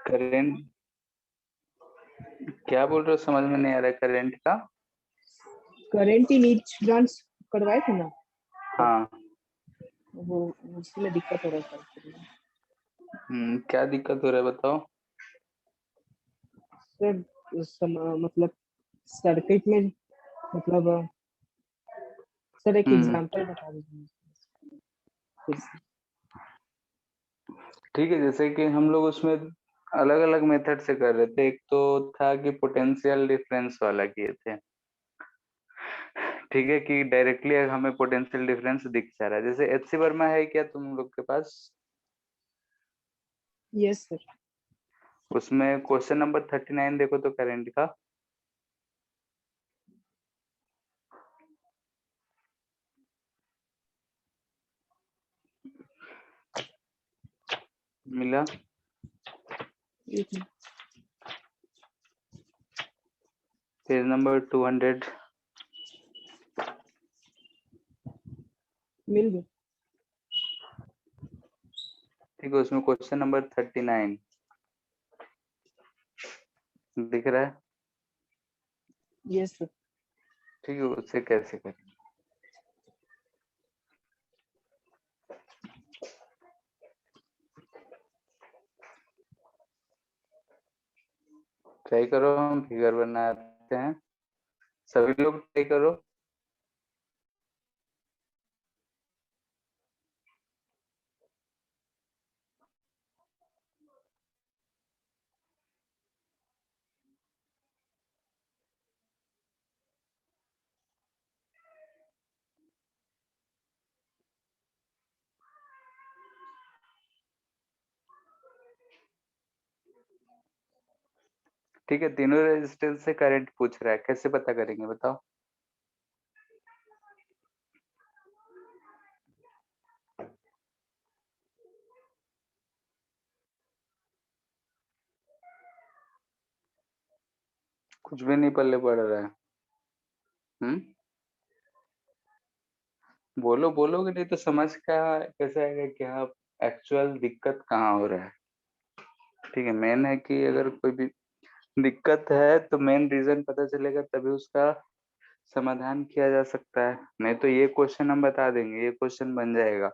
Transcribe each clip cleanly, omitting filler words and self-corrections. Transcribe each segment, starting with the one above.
Current क्या बोल रहे हो, समझ में नहीं आ रहा है। करंट का करंट इन ईच ब्रांच करवाए थे ना, हाँ। वो उसमें दिक्कत हो रहा है क्या दिक्कत हो रहा है बताओ। सर। मतलब सर्किट में, मतलब सर एक हम्म एग्जांपल बता दीजिए फिर से। ठीक है, जैसे कि हम लोग उसमें अलग अलग मेथड से कर रहे थे। एक तो था कि पोटेंशियल डिफरेंस वाला किए थे। ठीक है, कि डायरेक्टली हमें पोटेंशियल डिफरेंस दिख जा रहा है। जैसे एचसी वर्मा है क्या तुम लोग के पास? Yes sir. उसमें क्वेश्चन नंबर 39 देखो तो करंट का। मिला? Page number 200। मिल गया। ठीक है, उसमें क्वेश्चन नंबर 39 दिख रहा है। Yes sir. ठीक है, उससे कैसे करें? ट्राई करो, हम फिगर बनाते हैं। सभी लोग ट्राई करो। ठीक है, तीनों रेजिस्टेंस से करंट पूछ रहा है, कैसे पता करेंगे बताओ। कुछ भी नहीं पल्ले पड़ रहा है। हम्म बोलो, बोलोगे नहीं तो समझ का कैसे आएगा कि हाँ एक्चुअल दिक्कत कहाँ हो रहा है। ठीक है, मेन है कि अगर कोई भी दिक्कत है तो मेन रीजन पता चलेगा, तभी उसका समाधान किया जा सकता है। नहीं तो ये क्वेश्चन हम बता देंगे, ये क्वेश्चन बन जाएगा।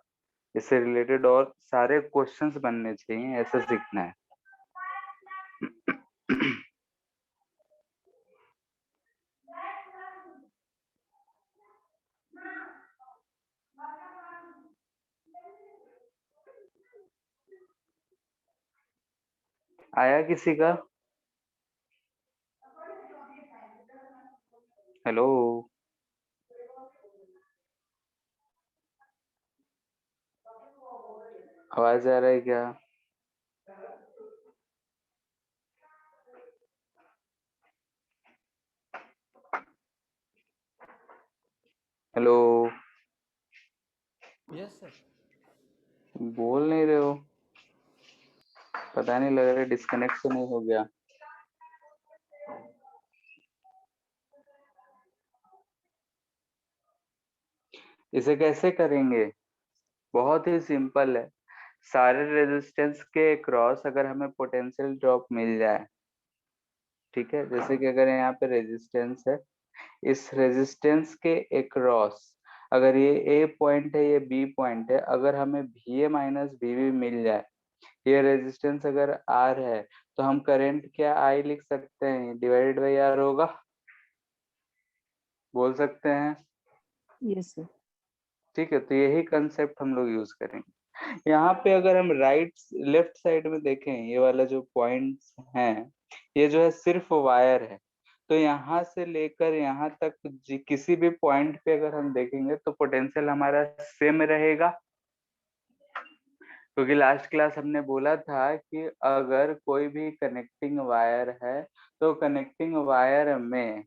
इससे रिलेटेड और सारे क्वेश्चंस बनने चाहिए, ऐसा सीखना है। आया किसी का? हेलो? आवाज आ रहा है क्या? हेलो? Yes sir. बोल नहीं रहे हो, पता नहीं, लग रहा है डिस्कनेक्ट तो नहीं हो गया। इसे कैसे करेंगे? बहुत ही सिंपल है। सारे रेजिस्टेंस के क्रॉस अगर हमें पोटेंशियल ड्रॉप मिल जाए, ठीक है, जैसे कि अगर यहाँ पे रेजिस्टेंस है, इस रेजिस्टेंस के अक्रॉस अगर ये ए पॉइंट है, ये बी पॉइंट है, अगर हमें भी ए माइनस बी मिल जाए, ये रेजिस्टेंस अगर आर है, तो हम करंट क्या आई लिख सकते हैं, डिवाइडेड बाई आर होगा। बोल सकते हैं। Yes sir. ठीक है, तो यही कंसेप्ट हम लोग यूज करेंगे। यहाँ पे अगर हम राइट लेफ्ट साइड में देखें, ये वाला जो पॉइंट्स हैं, ये जो है सिर्फ वायर है। तो यहाँ से लेकर यहाँ तक किसी भी पॉइंट पे अगर हम देखेंगे तो पोटेंशियल हमारा सेम रहेगा। क्योंकि लास्ट क्लास हमने बोला था कि अगर कोई भी कनेक्टिंग वायर है, तो कनेक्टिंग वायर में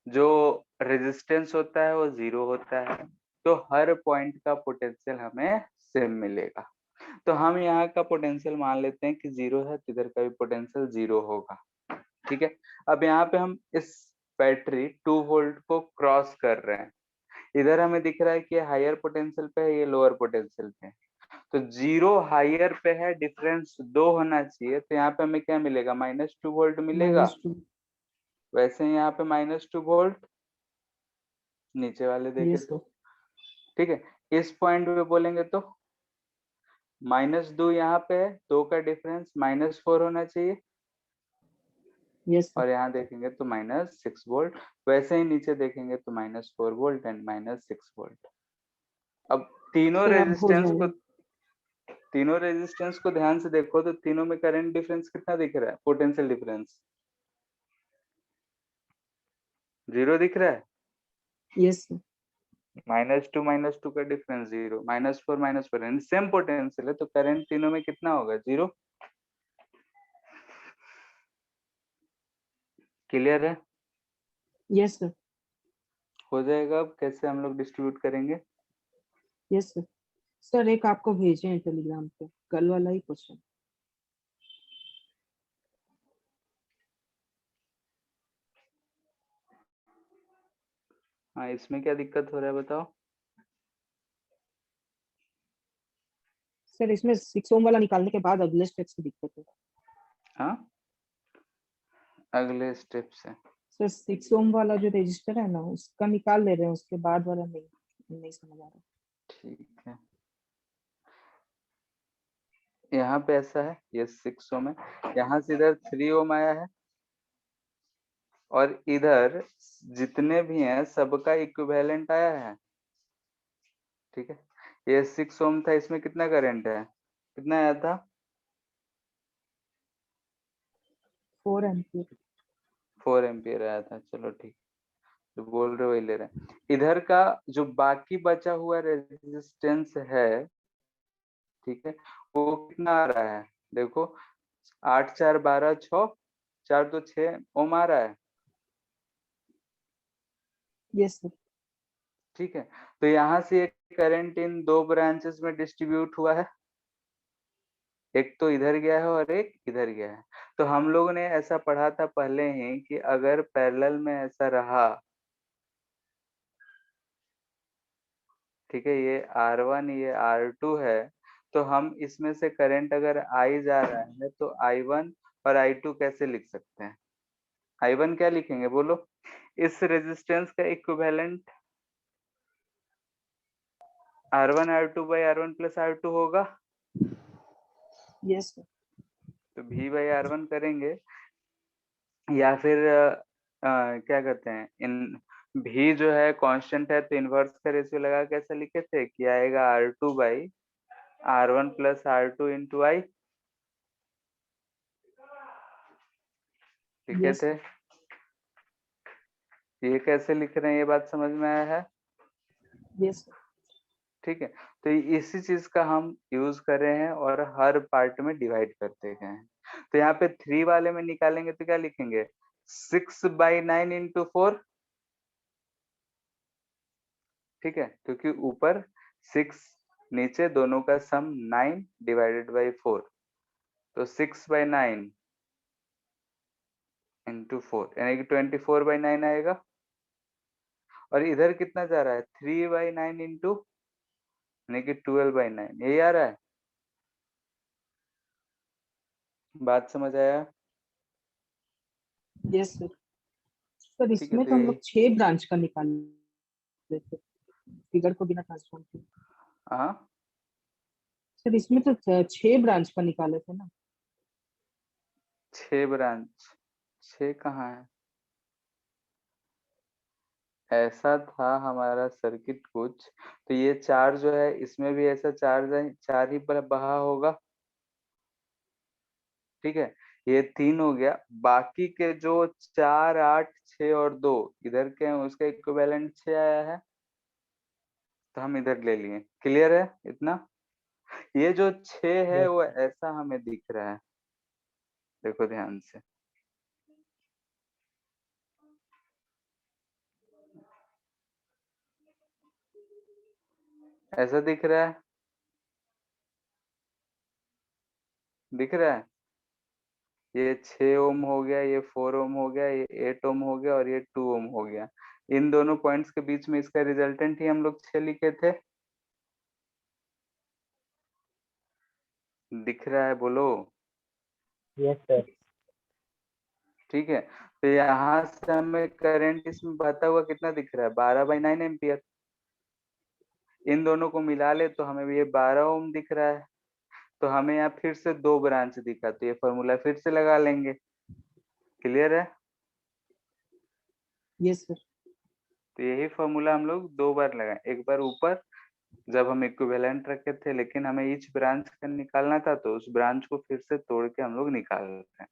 जो रेजिस्टेंस होता है वो जीरो होता है, तो हर पॉइंट का पोटेंशियल हमें सेम मिलेगा। तो हम यहाँ का पोटेंशियल मान लेते हैं कि जीरो है, तो इधर का भी पोटेंशियल जीरो होगा। ठीक है, अब यहाँ पे हम इस बैटरी 2 वोल्ट को क्रॉस कर रहे हैं। इधर हमें दिख रहा है कि हायर पोटेंशियल पे है, ये लोअर पोटेंशियल पे है। तो 0 हायर पे है, डिफरेंस 2 होना चाहिए, तो यहाँ पे हमें क्या मिलेगा, -2 वोल्ट मिलेगा। -2। वैसे ही यहाँ पे -2 वोल्ट नीचे वाले देखे यस तो, सर। ठीक है। इस पॉइंट पे बोलेंगे तो -2 यहाँ पे है, 2 का डिफरेंस -4 होना चाहिए, यस सर। और यहाँ देखेंगे तो -6 वोल्ट। वैसे ही नीचे देखेंगे तो -4 वोल्ट एंड -6 वोल्ट। अब तीनों सर अब हो रेजिस्टेंस को जाएगा। तीनों रेजिस्टेंस को ध्यान से देखो तो तीनों में करंट डिफरेंस कितना दिख रहा है, पोटेंशियल डिफरेंस 0 दिख रहा है। Yes sir. -2 का डिफरेंस 0, -4 यानी सेम पोटेंशियल है, तो करंट तीनों में कितना होगा, 0। क्लियर है? Yes sir. हो जाएगा। अब कैसे हम लोग डिस्ट्रीब्यूट करेंगे? Yes sir. सर एक आपको भेजे हैं टेलीग्राम पे, कल वाला ही क्वेश्चन। हाँ, इसमें क्या दिक्कत हो रहा है बताओ। सर इसमें 6 ओम वाला निकालने के बाद अगले स्टेप्स की दिक्कत है। हाँ, अगले स्टेप से सर 6 ओम वाला जो रजिस्टर है ना, उसका निकाल ले रहे हैं, उसके बाद वाला नहीं, नहीं समझ आ रहा। ठीक है। यहाँ पे ऐसा है, ये 6 ओम है, यहाँ से इधर 3 ओम आया है, और इधर जितने भी हैं सबका इक्विवेलेंट आया है, ठीक है। ये 6 ओम था, इसमें कितना करंट है, कितना आया था, 4 एम्पियर। 4 एम्पियर आया था। चलो ठीक, जो बोल रहे हो वही ले रहे हैं। इधर का जो बाकी बचा हुआ रेजिस्टेंस है, ठीक है, वो कितना आ रहा है, देखो 8 4 12 6, 4 2 6 ओम आ रहा है, यस सर। ठीक है। तो यहाँ से एक करंट इन दो ब्रांचेस में डिस्ट्रीब्यूट हुआ है, एक तो इधर गया है और एक इधर गया है। तो हम लोगों ने ऐसा पढ़ा था पहले ही कि अगर पैरेलल में ऐसा रहा, ठीक है, ये R1 ये R2 है, तो हम इसमें से करंट अगर I जा रहा है तो I1 और I2 कैसे लिख सकते हैं, I1 क्या लिखेंगे बोलो, इस रेजिस्टेंस का equivalent R1 R2 by R1 plus R2 होगा, यस सर। तो V बाई R1 करेंगे, या फिर क्या कहते हैं, इन भी जो है कांस्टेंट है, तो इनवर्स का रेशियो लगा के ऐसा लिखे थे कि आएगा R2 by R1 plus R2 into आई, लिखे यस थे। सर। ये कैसे लिख रहे हैं, ये बात समझ में आया है, यस सर। ठीक है। तो इसी चीज का हम यूज कर रहे हैं और हर पार्ट में डिवाइड करते गए हैं। तो यहाँ पे 3 वाले में निकालेंगे तो क्या लिखेंगे, 6/9 इंटू 4, ठीक है, क्योंकि ऊपर 6, नीचे दोनों का सम 9 डिवाइडेड बाई 4, तो 6/9 इंटू 4 यानी कि 24/9 आएगा। और इधर कितना जा रहा है, 3/9 इंटू यानी कि 12/9, यही आ रहा है। बात समझ आया? Yes sir. सर ठीक है, इसमें तो तो हम यही, लोग 6 ब्रांच का निकाल रहे थे, फिगर को बिना ट्रांसफॉर्म किए। हाँ, सर इसमें तो 6 ब्रांच का निकाले थे ना। 6 ब्रांच, 6 कहाँ है, ऐसा था हमारा सर्किट कुछ, तो ये 4 जो है इसमें भी ऐसा 4 ही पर बहा होगा, ठीक है। ये 3 हो गया, बाकी के जो 4 8 6 और 2 इधर के हैं उसका इक्विवेलेंट 6 आया है, तो हम इधर ले लिए। क्लियर है इतना? ये जो 6 है वो ऐसा हमें दिख रहा है, देखो ध्यान से, ऐसा दिख रहा है, दिख रहा है, ये 6 ओम हो गया, ये 4 ओम हो गया, ये 8 ओम हो गया और ये 2 ओम हो गया। इन दोनों पॉइंट्स के बीच में इसका रिजल्टेंट ही हम लोग 6 लिखे थे, दिख रहा है, बोलो। Yes sir. ठीक है, तो यहाँ से हमें करंट इसमें बहता हुआ कितना दिख रहा है, 12/9 एम्पियर। इन दोनों को मिला ले तो हमें ये 12 ओम दिख रहा है। तो हमें यहाँ फिर से 2 ब्रांच दिखा, तो ये फॉर्मूला फिर से लगा लेंगे। क्लियर है? Yes sir. तो यही फॉर्मूला हम लोग 2 बार लगाए, एक बार ऊपर जब हम इक्विवेलेंट रखे थे, लेकिन हमें ईच ब्रांच का निकालना था, तो उस ब्रांच को फिर से तोड़ के हम लोग निकाल रहे हैं।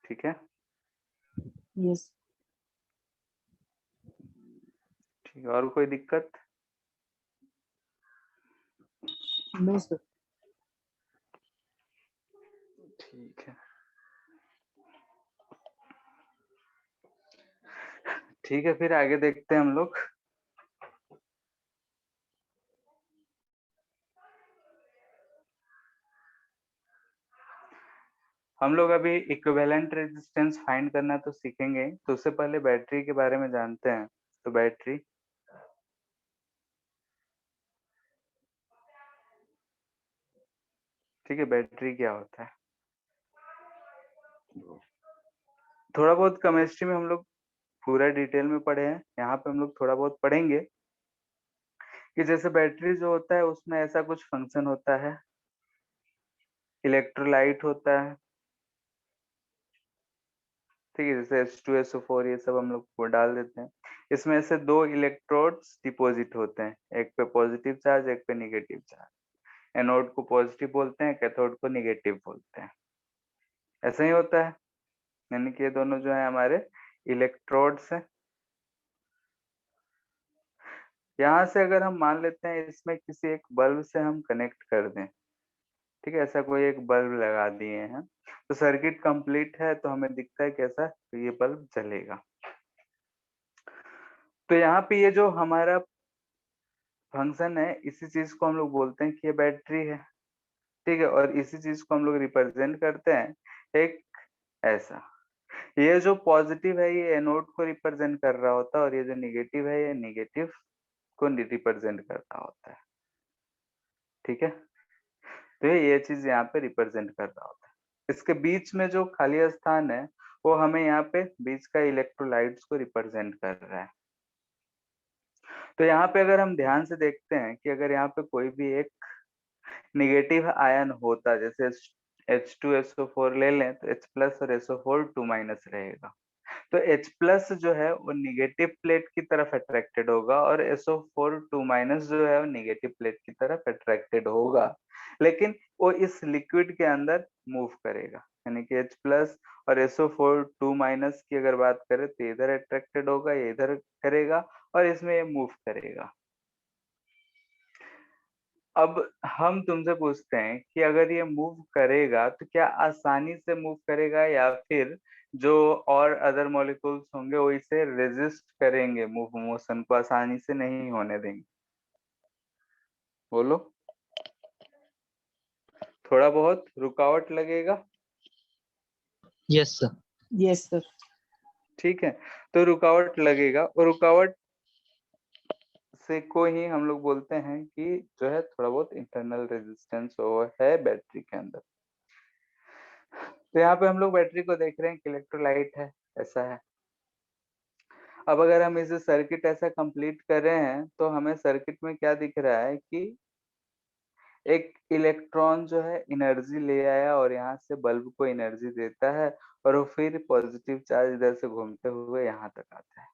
ठीक है? यस। ठीक है, और कोई दिक्कत? No sir. ठीक है, ठीक है, फिर आगे देखते हैं हम लोग। हम लोग अभी इक्विवेलेंट रेजिस्टेंस फाइंड करना तो सीखेंगे, तो उससे पहले बैटरी के बारे में जानते हैं। तो बैटरी, ठीक है, बैटरी क्या होता है? थोड़ा बहुत केमिस्ट्री में हम लोग पूरा डिटेल में पढ़े हैं, यहाँ पे हम लोग थोड़ा बहुत पढ़ेंगे कि जैसे बैटरी जो होता है उसमें ऐसा कुछ फंक्शन होता है, इलेक्ट्रोलाइट होता है। ठीक है, जैसे H2SO4 ये सब हम लोग को डाल देते हैं, इसमें से 2 इलेक्ट्रोड्स डिपॉजिट होते हैं, एक पे पॉजिटिव चार्ज, एक पे निगेटिव चार्ज। एनोड को पॉजिटिव बोलते हैं, कैथोड को निगेटिव बोलते हैं। ऐसा ही होता है, यानी कि ये दोनों जो है हमारे इलेक्ट्रोड्स हैं। यहाँ से अगर हम मान लेते हैं इसमें किसी एक बल्ब से हम कनेक्ट कर दें, ठीक है, ऐसा कोई एक बल्ब लगा दिए हैं, तो सर्किट कंप्लीट है, तो हमें दिखता है कैसा, तो ये बल्ब जलेगा। तो यहाँ पे ये जो हमारा फंक्शन है, इसी चीज को हम लोग बोलते हैं कि ये बैटरी है। ठीक है, और इसी चीज को हम लोग रिप्रेजेंट करते हैं एक ऐसा। ये जो पॉजिटिव है ये एनोड को रिप्रेजेंट कर रहा होता है, और ये जो निगेटिव है ये निगेटिव को रिप्रेजेंट कर रहा होता है। ठीक है, तो ये चीज यहाँ पे रिप्रेजेंट कर रहा होता है। इसके बीच में जो खाली स्थान है वो हमें यहाँ पे बीच का इलेक्ट्रोलाइट्स को रिप्रेजेंट कर रहा है। तो यहाँ पे अगर हम ध्यान से देखते हैं कि अगर यहाँ पे कोई भी एक निगेटिव आयन होता, जैसे H2SO4 ले लें, तो H प्लस और SO4 2 माइनस रहेगा। तो H प्लस जो है वो निगेटिव प्लेट की तरफ अट्रैक्टेड होगा, और SO4 2 माइनस जो है वो निगेटिव प्लेट की तरफ अट्रैक्टेड होगा, लेकिन वो इस लिक्विड के अंदर मूव करेगा। यानी कि H प्लस और SO4 2 माइनस की अगर बात करें, तो इधर अट्रैक्टेड होगा, ये इधर करेगा, और इसमें ये मूव करेगा। अब हम तुमसे पूछते हैं कि अगर ये मूव करेगा तो क्या आसानी से मूव करेगा, या फिर जो और अदर मॉलिक्यूल्स होंगे वो इसे रेजिस्ट करेंगे, मूव मोशन को आसानी से नहीं होने देंगे? बोलो। थोड़ा बहुत रुकावट लगेगा। Yes sir. Yes sir. ठीक है, तो रुकावट लगेगा, और रुकावट से को ही हम लोग बोलते हैं कि जो है थोड़ा बहुत इंटरनल रेजिस्टेंस वो है बैटरी के अंदर। तो यहाँ पे हम लोग बैटरी को देख रहे हैं कि इलेक्ट्रोलाइट है, ऐसा है। अब अगर हम इसे सर्किट ऐसा कंप्लीट कर रहे हैं, तो हमें सर्किट में क्या दिख रहा है कि एक इलेक्ट्रॉन जो है एनर्जी ले आया और यहाँ से बल्ब को एनर्जी देता है, और वो फिर पॉजिटिव चार्ज इधर से घूमते हुए यहाँ तक आता है।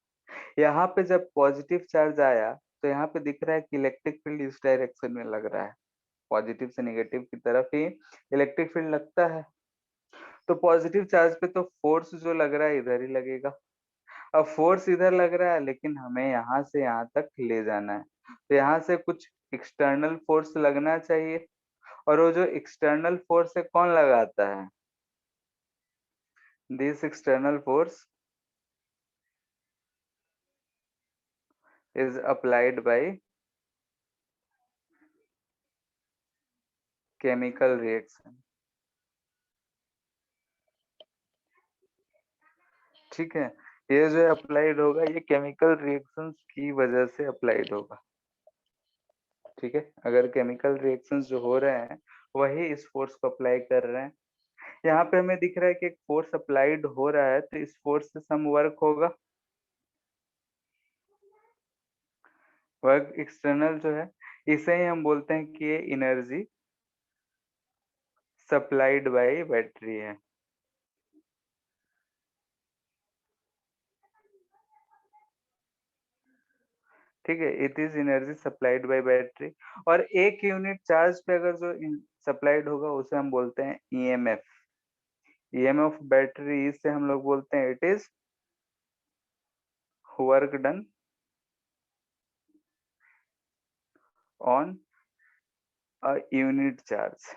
यहाँ पे जब पॉजिटिव चार्ज आया, तो यहाँ पे दिख रहा है कि इलेक्ट्रिक फील्ड इस डायरेक्शन में लग रहा है, पॉजिटिव से नेगेटिव की तरफ ही इलेक्ट्रिक फील्ड लगता है। तो पॉजिटिव चार्ज पे तो फोर्स जो लग रहा है इधर ही लगेगा। अब फोर्स इधर लग रहा है, लेकिन हमें यहाँ से यहाँ तक ले जाना है, तो यहाँ से कुछ एक्सटर्नल फोर्स लगना चाहिए, और वो जो एक्सटर्नल फोर्स है कौन लगाता है? This external force is applied by chemical reaction. ठीक है, ये जो अप्लाइड होगा ये केमिकल रिएक्शंस की वजह से अप्लाइड होगा। ठीक है, अगर केमिकल रिएक्शंस जो हो रहे हैं वही इस फोर्स को अप्लाई कर रहे हैं। यहाँ पे हमें दिख रहा है कि एक फोर्स अप्लाइड हो रहा है, तो इस फोर्स से सम वर्क होगा। वर्क एक्सटर्नल जो है, इसे ही हम बोलते हैं कि ये एनर्जी सप्लाइड बाय बैटरी है। ठीक है, it is energy supplied by battery. और एक यूनिट चार्ज पे अगर जो सप्लाइड होगा उसे हम बोलते हैं ईएमएफ। ईएमएफ बैटरी से हम लोग बोलते हैं it is work done on a unit charge.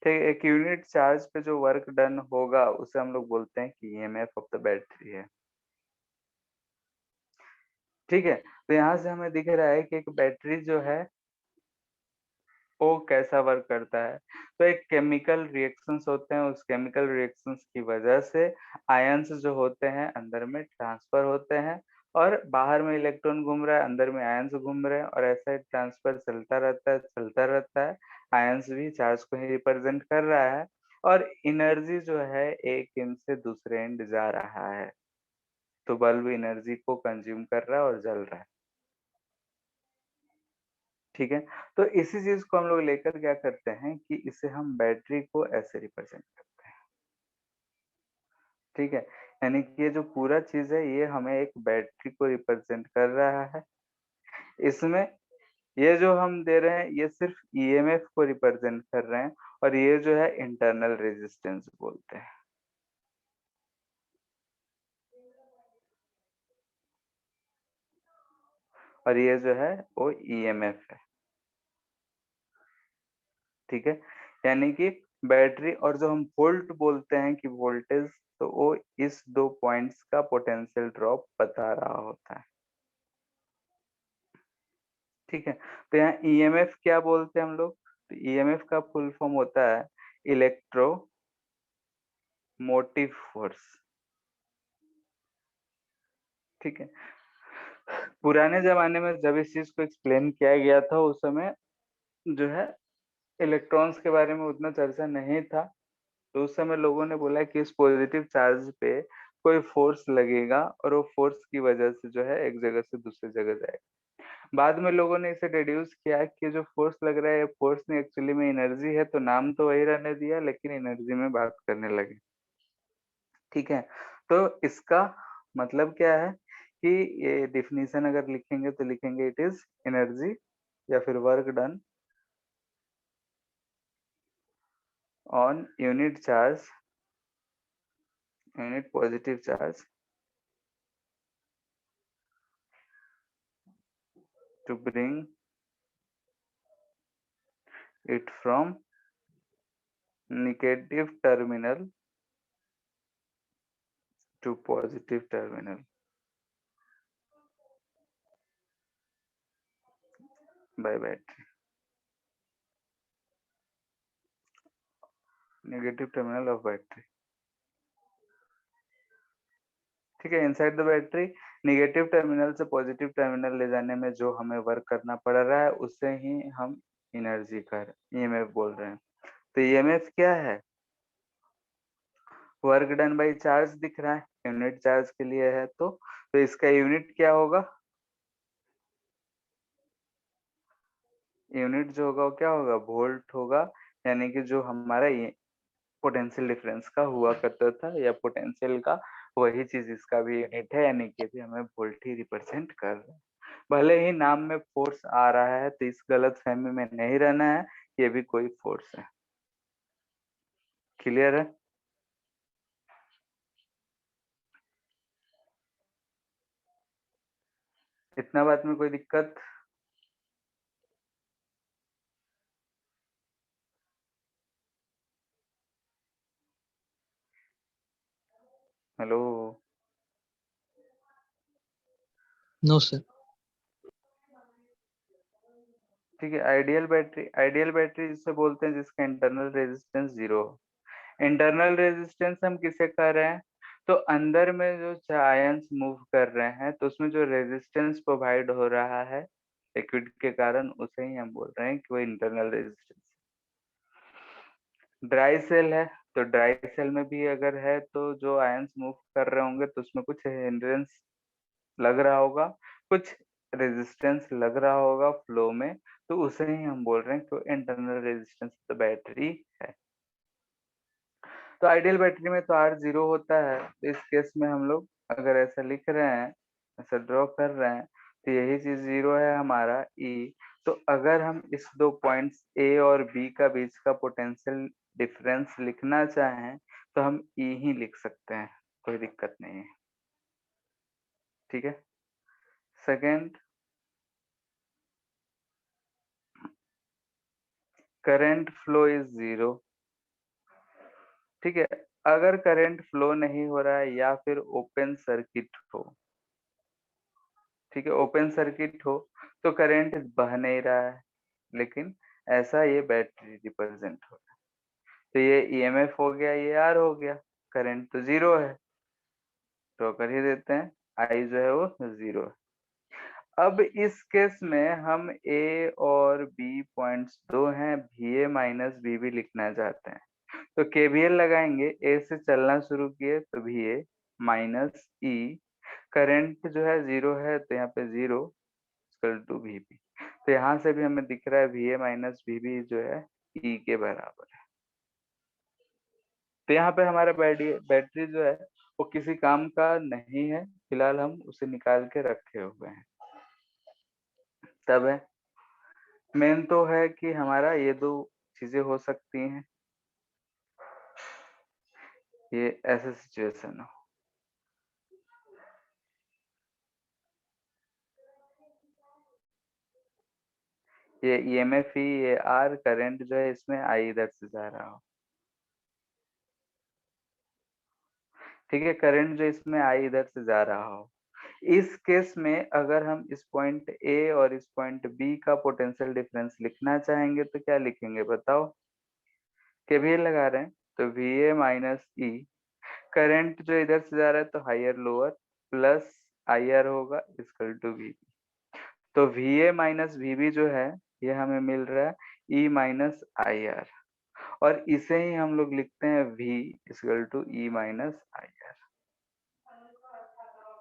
ठीक है, एक यूनिट चार्ज पे जो वर्क डन होगा उसे हम लोग बोलते हैं कि ईएमएफ ऑफ द बैटरी है। ठीक है, तो यहाँ से हमें दिख रहा है कि एक बैटरी जो है वो कैसा वर्क करता है। तो एक केमिकल रिएक्शंस होते हैं, उस केमिकल रिएक्शंस की वजह से आयंस जो होते हैं अंदर में ट्रांसफर होते हैं, और बाहर में इलेक्ट्रॉन घूम रहा है, अंदर में आयंस घूम रहे हैं, और ऐसा ही ट्रांसफर चलता रहता है चलता रहता है। आयंस भी चार्ज को ही रिप्रेजेंट कर रहा है, और एनर्जी जो है एक एंड से दूसरे एंड जा रहा है। तो बल्ब एनर्जी को कंज्यूम कर रहा है और जल रहा है। ठीक है, तो इसी चीज को हम लोग लेकर क्या करते हैं कि इसे हम बैटरी को ऐसे रिप्रेजेंट करते हैं। ठीक है, यानी कि ये जो पूरा चीज है ये हमें एक बैटरी को रिप्रेजेंट कर रहा है। इसमें ये जो हम दे रहे हैं ये सिर्फ ईएमएफ को रिप्रेजेंट कर रहे हैं, और ये जो है इंटरनल रेजिस्टेंस बोलते हैं। और ये जो है वो ईएमएफ है। ठीक है, यानी कि बैटरी, और जो हम वोल्ट बोलते हैं कि वोल्टेज, तो वो इस दो पॉइंट्स का पोटेंशियल ड्रॉप बता रहा होता है। ठीक है, तो यहाँ ईएमएफ क्या बोलते हैं हम लोग, तो ईएमएफ का फुल फॉर्म होता है इलेक्ट्रो मोटिव फोर्स। ठीक है, पुराने जमाने में जब इस चीज को एक्सप्लेन किया गया था उस समय जो है इलेक्ट्रॉन्स के बारे में उतना चर्चा नहीं था। तो उस समय लोगों ने बोला कि इस पॉजिटिव चार्ज पे कोई फोर्स लगेगा और वो फोर्स की वजह से जो है एक जगह से दूसरी जगह जाएगा। बाद में लोगों ने इसे डिड्यूस किया कि जो फोर्स लग रहा है फोर्स नहीं, एक्चुअली में एनर्जी है, तो नाम तो वही रहने दिया लेकिन एनर्जी में बात करने लगे। ठीक है, तो इसका मतलब क्या है कि ये डिफिनीशन अगर लिखेंगे तो लिखेंगे इट इज एनर्जी या फिर work done on unit charge, unit positive charge to bring it from negative terminal to positive terminal by battery, negative terminal of battery। ठीक है, inside the battery negative terminal से positive terminal ले जाने में जो हमें वर्क करना पड़ रहा है उससे ही हम एनर्जी कर ईएमएफ बोल रहे हैं। तो ईएमएफ क्या है, वर्क डन बाई चार्ज दिख रहा है, यूनिट चार्ज के लिए है, तो इसका यूनिट क्या होगा, यूनिट जो होगा वो क्या होगा, वोल्ट होगा। यानी कि जो हमारा ये पोटेंशियल डिफरेंस का हुआ करता था या पोटेंशियल का, वही चीज इसका भी यूनिट है, यानी कि भी हमें वोल्ट ही रिप्रेजेंट कर रहा है। भले ही नाम में फोर्स आ रहा है तो इस गलत फहमी में नहीं रहना है, ये भी कोई फोर्स है। क्लियर है? इतना बात में कोई दिक्कत? हेलो? No, sir. ठीक है, आइडियल बैटरी जिसे बोलते हैं जिसका इंटरनल रेजिस्टेंस 0 हो। इंटरनल रेजिस्टेंस हम किसे कह रहे हैं, तो अंदर में जो आयंस मूव कर रहे हैं तो उसमें जो रेजिस्टेंस प्रोवाइड हो रहा है लिक्विड के कारण, उसे ही हम बोल रहे हैं कि वो इंटरनल रेजिस्टेंस। ड्राई सेल है, तो ड्राई सेल में भी अगर है तो जो आयंस मूव कर रहे होंगे तो उसमें कुछ हिंड्रेंस लग रहा होगा, कुछ रेजिस्टेंस लग रहा होगा फ्लो में, तो उसे ही हम बोल रहे हैं कि इंटरनल रेजिस्टेंस तो बैटरी है। तो आइडियल बैटरी में तो R 0 होता है, तो इस केस में हम लोग अगर ऐसा लिख रहे हैं, ऐसा ड्रॉ कर रहे हैं, तो यही चीज 0 है हमारा E। तो अगर हम इस दो पॉइंट्स A और B का बीच का पोटेंशियल डिफरेंस लिखना चाहें तो हम E ही लिख सकते हैं, कोई दिक्कत नहीं है। ठीक है। Second, current flow is 0। ठीक है, अगर करंट फ्लो नहीं हो रहा है या फिर ओपन सर्किट हो, ठीक है, ओपन सर्किट हो तो करंट बह नहीं रहा है, लेकिन ऐसा ये बैटरी रिप्रेजेंट हो रहा है। तो ये ईएमएफ हो गया, ये आर हो गया, करंट तो 0 है, ड्रॉ कर ही देते हैं, आई जो है वो 0 है। अब इस केस में हम ए और बी पॉइंट्स दो हैं, वी ए माइनस बी भी लिखना चाहते हैं, तो केवीएल लगाएंगे। ए से चलना शुरू किए तो V A minus E, current जो है 0 है तो यहाँ पे 0 इक्वल टू वी बी। तो यहाँ से भी हमें दिख रहा है V A minus V B जो है ई के बराबर है। तो यहाँ पे हमारा बैटरी जो है वो किसी काम का नहीं है, फिलहाल हम उसे निकाल के रखे हुए हैं। तब है मेन तो है कि हमारा ये दो चीजें हो सकती हैं, ये ऐसे सिचुएशन हो। ये ईएमएफ ही, ये आर, करंट जो है इसमें आई इधर से जा रहा हो। ठीक है, करंट जो इसमें आई इधर से जा रहा हो। इस केस में अगर हम इस पॉइंट ए और इस पॉइंट बी का पोटेंशियल डिफरेंस लिखना चाहेंगे तो क्या लिखेंगे बताओ? केवीएल लगा रहे हैं तो V A minus E, current जो इधर से जा रहा है तो higher lower plus I R होगा इक्वल टू वी। तो V A minus V B जो है ये हमें मिल रहा है ई माइनस आई आर, और इसे ही हम लोग लिखते हैं V equal to E minus I R.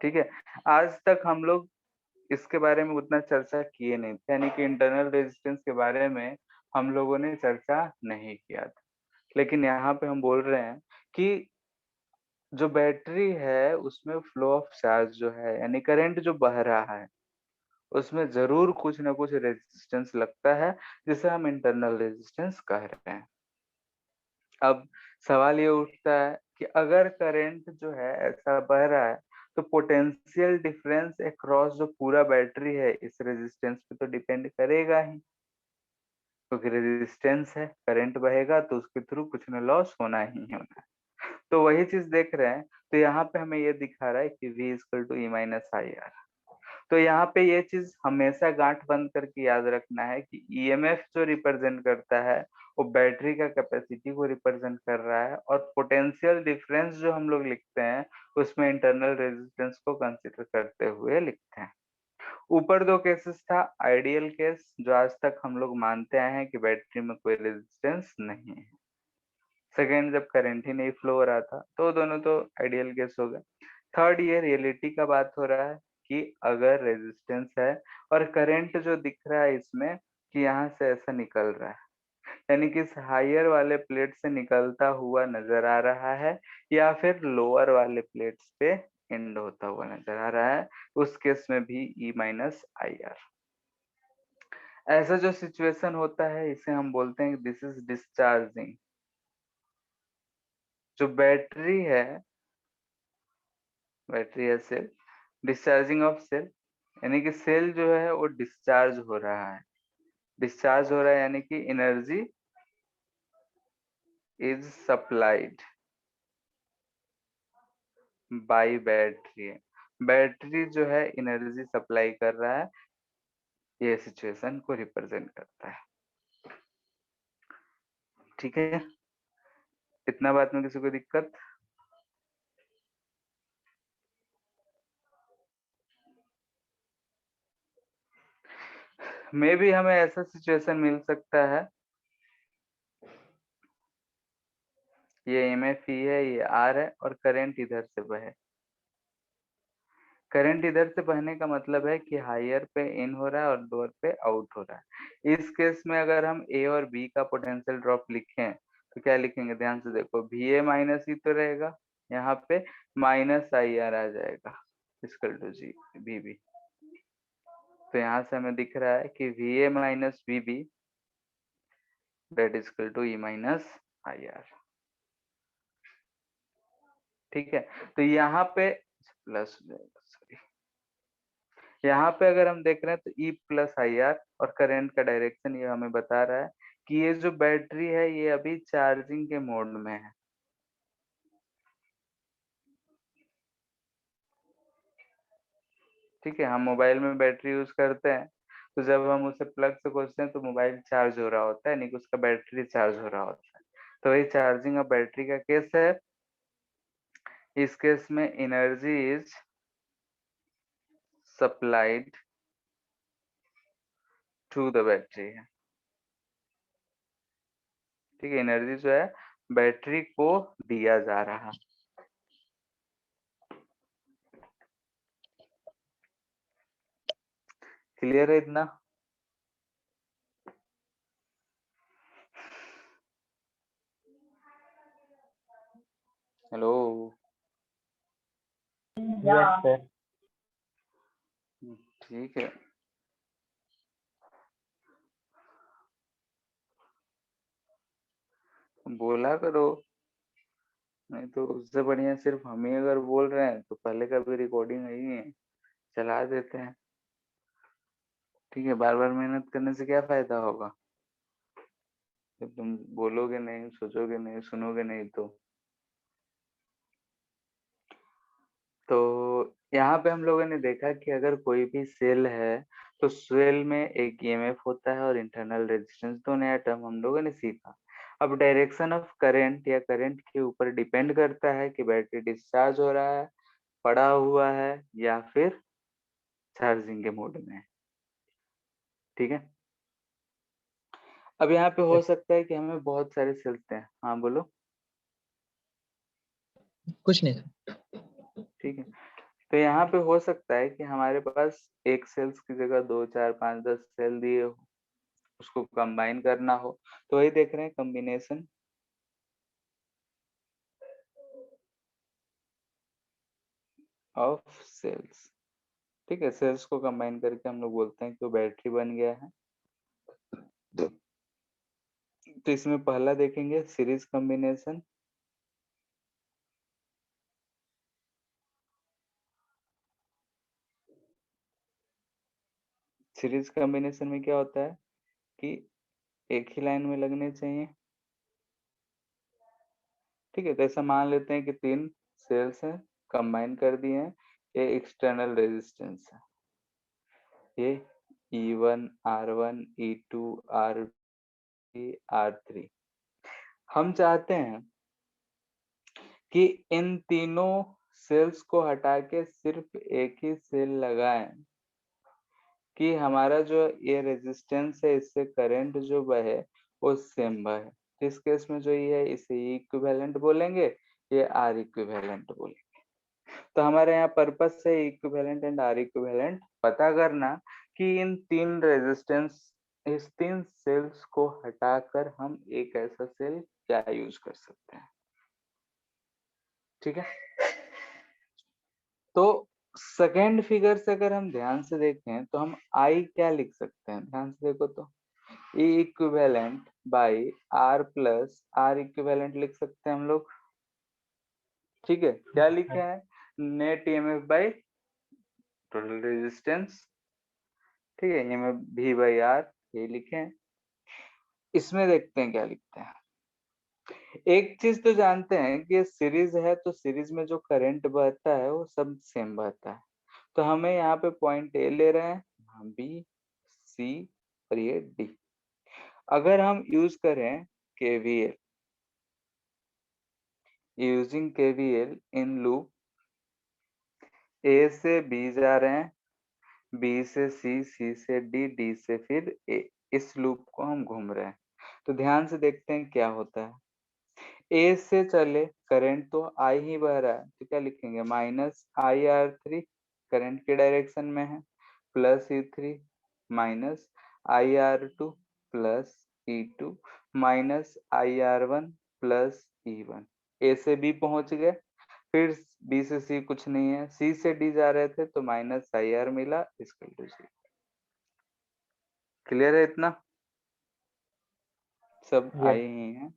ठीक है, आज तक हम लोग इसके बारे में उतना चर्चा किए नहीं थे, यानी कि इंटरनल रेजिस्टेंस के बारे में हम लोगों ने चर्चा नहीं किया था, लेकिन यहाँ पे हम बोल रहे हैं कि जो बैटरी है उसमें फ्लो ऑफ चार्ज जो है, यानी करंट जो बह रहा है, उसमें जरूर कुछ ना कुछ रेजिस्टेंस लगता है, जिसे हम इंटरनल रेजिस्टेंस कह रहे हैं। अब सवाल ये उठता है कि अगर करंट जो है ऐसा बह रहा है तो पोटेंशियल डिफरेंस अक्रॉस जो पूरा बैटरी है इस रेजिस्टेंस पे तो डिपेंड करेगा ही, क्योंकि रेजिस्टेंस है, करंट बहेगा तो उसके थ्रू कुछ न लॉस होना ही होना है। तो वही चीज देख रहे हैं, तो यहाँ पे हमें ये दिखा रहा है कि V equal to E minus I R. तो यहाँ पे ये चीज हमेशा गांठ बंद करके याद रखना है कि ईएमएफ जो रिप्रेजेंट करता है वो बैटरी का कैपेसिटी को रिप्रेजेंट कर रहा है, और पोटेंशियल डिफरेंस जो हम लोग लिखते हैं उसमें इंटरनल रेजिस्टेंस को कंसिडर करते हुए लिखते हैं। ऊपर दो केसेस था, आइडियल केस जो आज तक हम लोग मानते आए हैं कि बैटरी में कोई रेजिस्टेंस नहीं है। सेकेंड, जब करंट ही नहीं फ्लो हो रहा था, तो दोनों तो आइडियल केस हो गए। थर्ड, ये रियलिटी का बात हो रहा है कि अगर रेजिस्टेंस है और करंट जो दिख रहा है इसमें कि यहाँ से ऐसा निकल रहा है, यानी कि इस हायर वाले प्लेट से निकलता हुआ नजर आ रहा है या फिर लोअर वाले प्लेट्स पे एंड होता हुआ नजर आ रहा है, उस केस में भी ई माइनस आई आर। ऐसा जो सिचुएशन होता है इसे हम बोलते हैं दिस इज डिस्चार्जिंग। जो बैटरी है, बैटरी है सेल, डिस्चार्जिंग ऑफ सेल, यानी कि सेल जो है वो डिस्चार्ज हो रहा है। डिस्चार्ज हो रहा है यानी कि energy is supplied by battery. Battery जो है एनर्जी सप्लाई कर रहा है, ये सिचुएशन को रिप्रेजेंट करता है। ठीक है, इतना बात में किसी को दिक्कत? मे भी हमें ऐसा सिचुएशन मिल सकता है, ये EMF ही है, ये R है और करंट इधर से बहे। करंट इधर से बहने का मतलब है कि हायर पे इन हो रहा है और लोअर पे आउट हो रहा है। इस केस में अगर हम ए और बी का पोटेंशियल ड्रॉप लिखें तो क्या लिखेंगे, ध्यान से देखो, VA माइनस ही तो रहेगा, यहाँ पे माइनस IR आ जाएगा इक्वल टू जी VB। तो यहाँ से हमें दिख रहा है कि VA minus VB that is equal to E minus IR। ठीक है, तो यहाँ पे प्लस हो जाएगा, सॉरी, यहाँ पे अगर हम देख रहे हैं तो E प्लस IR और करंट का डायरेक्शन ये हमें बता रहा है कि ये जो बैटरी है ये अभी चार्जिंग के मोड में है। ठीक है, हम मोबाइल में बैटरी यूज करते हैं तो जब हम उसे प्लग से खोलते हैं तो मोबाइल चार्ज हो रहा होता है, नहीं कि उसका बैटरी चार्ज हो रहा होता है। तो वही चार्जिंग ऑफ बैटरी का केस है। इस केस में energy is supplied to the battery है। ठीक है, एनर्जी जो है बैटरी को दिया जा रहा है। क्लियर है इतना? Hello, yes sir. ठीक है। बोला करो, नहीं तो उससे बढ़िया सिर्फ हम ही अगर बोल रहे हैं तो पहले का भी रिकॉर्डिंग नहीं है, चला देते हैं। ठीक है, बार बार मेहनत करने से क्या फायदा होगा जब तुम बोलोगे नहीं, सोचोगे नहीं, सुनोगे नहीं। तो यहाँ पे हम लोगों ने देखा कि अगर कोई भी सेल है तो सेल में एक EMF होता है और इंटरनल रेजिस्टेंस, दो नया टर्म हम लोगों ने सीखा। अब डायरेक्शन ऑफ करंट या करंट के ऊपर डिपेंड करता है कि बैटरी डिस्चार्ज हो रहा है, पड़ा हुआ है या फिर चार्जिंग के मोड में है। ठीक है, अब यहाँ पे हो सकता है कि हमें बहुत सारे सेल्स दें। हाँ बोलो। कुछ नहीं सर। ठीक है, तो यहाँ पे हो सकता है कि हमारे पास एक सेल्स की जगह 2 4 5 10 सेल दिए हो, उसको कंबाइन करना हो, तो वही देख रहे हैं कॉम्बिनेशन ऑफ सेल्स। ठीक है, सेल्स को कंबाइन करके हम लोग बोलते हैं कि वो बैटरी बन गया है। तो इसमें पहला देखेंगे सीरीज कॉम्बिनेशन। सीरीज कॉम्बिनेशन में क्या होता है कि एक ही लाइन में लगने चाहिए। ठीक है, तो ऐसा मान लेते हैं कि 3 सेल्स हैं, कंबाइन कर दिए हैं, ये एक्सटर्नल रेजिस्टेंस है, ये E1 R1 E2 R2 R3। हम चाहते हैं कि इन तीनों सेल्स को हटा के सिर्फ एक ही सेल लगाएं कि हमारा जो ये रेजिस्टेंस है इससे करंट जो बहे वो सेम बहे। इस केस में जो ये है इसे E इक्विवेलेंट बोलेंगे, ये R इक्विवेलेंट बोलेंगे। तो हमारे यहाँ पर्पस है इक्विवेलेंट एंड R इक्विवेलेंट पता करना कि इन तीन रेजिस्टेंस, इस तीन सेल्स को हटाकर हम एक ऐसा सेल क्या यूज कर सकते हैं। ठीक है, तो सेकेंड फिगर से अगर हम ध्यान से देखें तो हम I क्या लिख सकते हैं, ध्यान से देखो तो E equivalent by R plus R equivalent लिख सकते हैं हम लोग। ठीक है, क्या लिखे हैं, net EMF by total resistance. ठीक है, EMF V बाई R ये लिखे हैं। इसमें देखते हैं क्या लिखते हैं। एक चीज तो जानते हैं कि सीरीज है तो सीरीज में जो करंट बहता है वो सब सेम बहता है। तो हमें यहाँ पे पॉइंट ए ले रहे हैं, B C और ये D। अगर हम यूज करें KVL, using KVL in loop, A से B जा रहे हैं, बी से सी, सी से डी, डी से फिर ए। इस लूप को हम घूम रहे हैं। तो ध्यान से देखते हैं क्या होता है। ए से चले, करंट तो आई ही बह रहा है, तो क्या लिखेंगे, -IR3 करंट के डायरेक्शन में है, plus E3 minus IR2 plus E2 minus IR1 plus E1। ए से बी पहुंच गए, फिर बी से सी कुछ नहीं है, सी से डी जा रहे थे तो -IR मिला, इसके टू सी। क्लियर है इतना? सब Yes. आई ही है।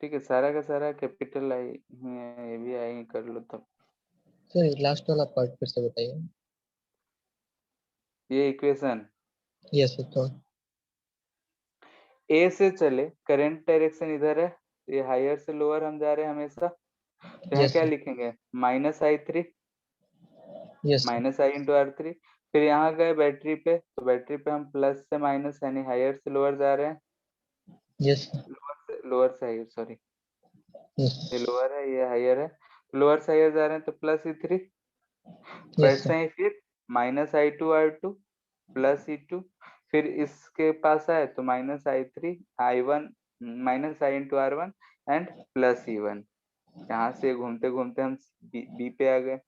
ठीक है, सारा का सारा कैपिटल आई ही है, ये भी आई ही कर लो तब। सर लास्ट वाला पार्ट फिर से बताइए। ये इक्वेशन यस सर तो ए से चले, करंट डायरेक्शन इधर है, ये हायर से लोअर हम जा रहे हैं हमेशा, तो यहाँ यस क्या सर लिखेंगे, -I3 yes sir -I × R3। फिर यहाँ गए बैटरी पे, तो बैटरी पे हम प्लस से माइनस यानी हायर से लोअर जा रहे हैं, यस सर लोअर से हायर, सॉरी, यस ये लोअर है ये हायर है, लोअर से हायर जा रहे हैं तो +E3। यस वैसे सर ही फिर -I2 प्लस E2, फिर इसके पास आए तो -I3 I1 -I × R1 and plus E1। यहाँ से घूमते घूमते हम बी पे आ गए।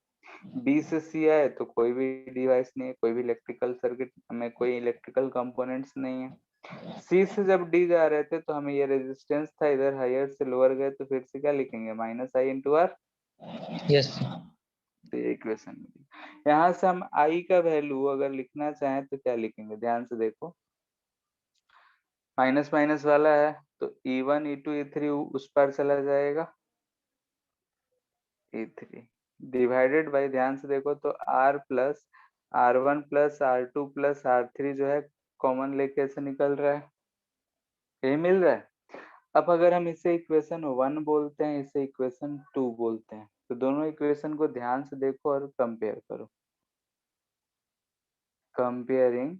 बी से सी आए तो कोई भी डिवाइस नहीं है, कोई भी इलेक्ट्रिकल सर्किट में कोई इलेक्ट्रिकल कंपोनेंट्स नहीं है। सी से जब डी जा रहे थे तो हमें ये रेजिस्टेंस था, इधर हायर से लोअर गए तो फिर से क्या लिखेंगे, -I × R। यस सर तो ये इक्वेशन मिली। यहाँ से हम आई का वैल्यू अगर लिखना चाहें तो क्या लिखेंगे, ध्यान से देखो, माइनस माइनस वाला है तो E1 E2 E3 उस पर चला जाएगा, E3 डिवाइडेड बाई, ध्यान से देखो तो R plus R1 plus R2 plus R3 जो है कॉमन लेके से निकल रहा है, यही मिल रहा है। अब अगर हम इसे इक्वेशन 1 बोलते हैं, इसे इक्वेशन 2 बोलते हैं, तो दोनों इक्वेशन को ध्यान से देखो और कंपेयर करो। कंपेयरिंग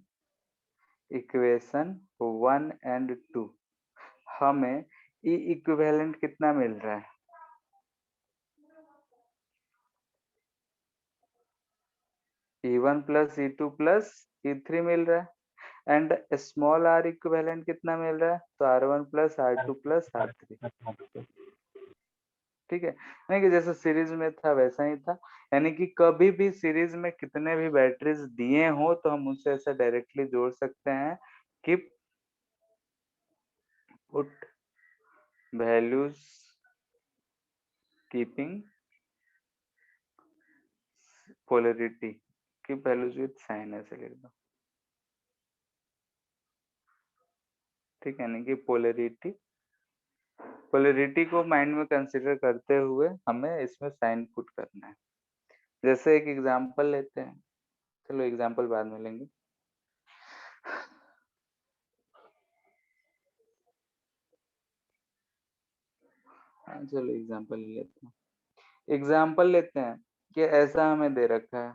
इक्वेशन 1 एंड 2, हमें ई इक्विवेलेंट कितना मिल रहा है, E1 plus E2 plus E3 मिल रहा है, एंड स्मॉल r इक्विवेलेंट कितना मिल रहा है, तो R1 plus R2 plus R3। ठीक है, यानी कि जैसे सीरीज में था वैसा ही था, यानी कि कभी भी सीरीज में कितने भी बैटरीज दिए हो तो हम उनसे ऐसा डायरेक्टली जोड़ सकते हैं कि पुट वैल्यूज कीपिंग पोलरिटी की वैल्यूज विद साइन, ऐसे लिख दो। ठीक है, यानी कि पोलरिटी को माइंड में कंसीडर करते हुए हमें इसमें साइन पुट करना है। जैसे एक एग्जांपल लेते हैं, चलो एग्जांपल बाद में लेंगे। हाँ चलो एग्जांपल लेते हैं, एग्जांपल लेते हैं कि ऐसा हमें दे रखा है,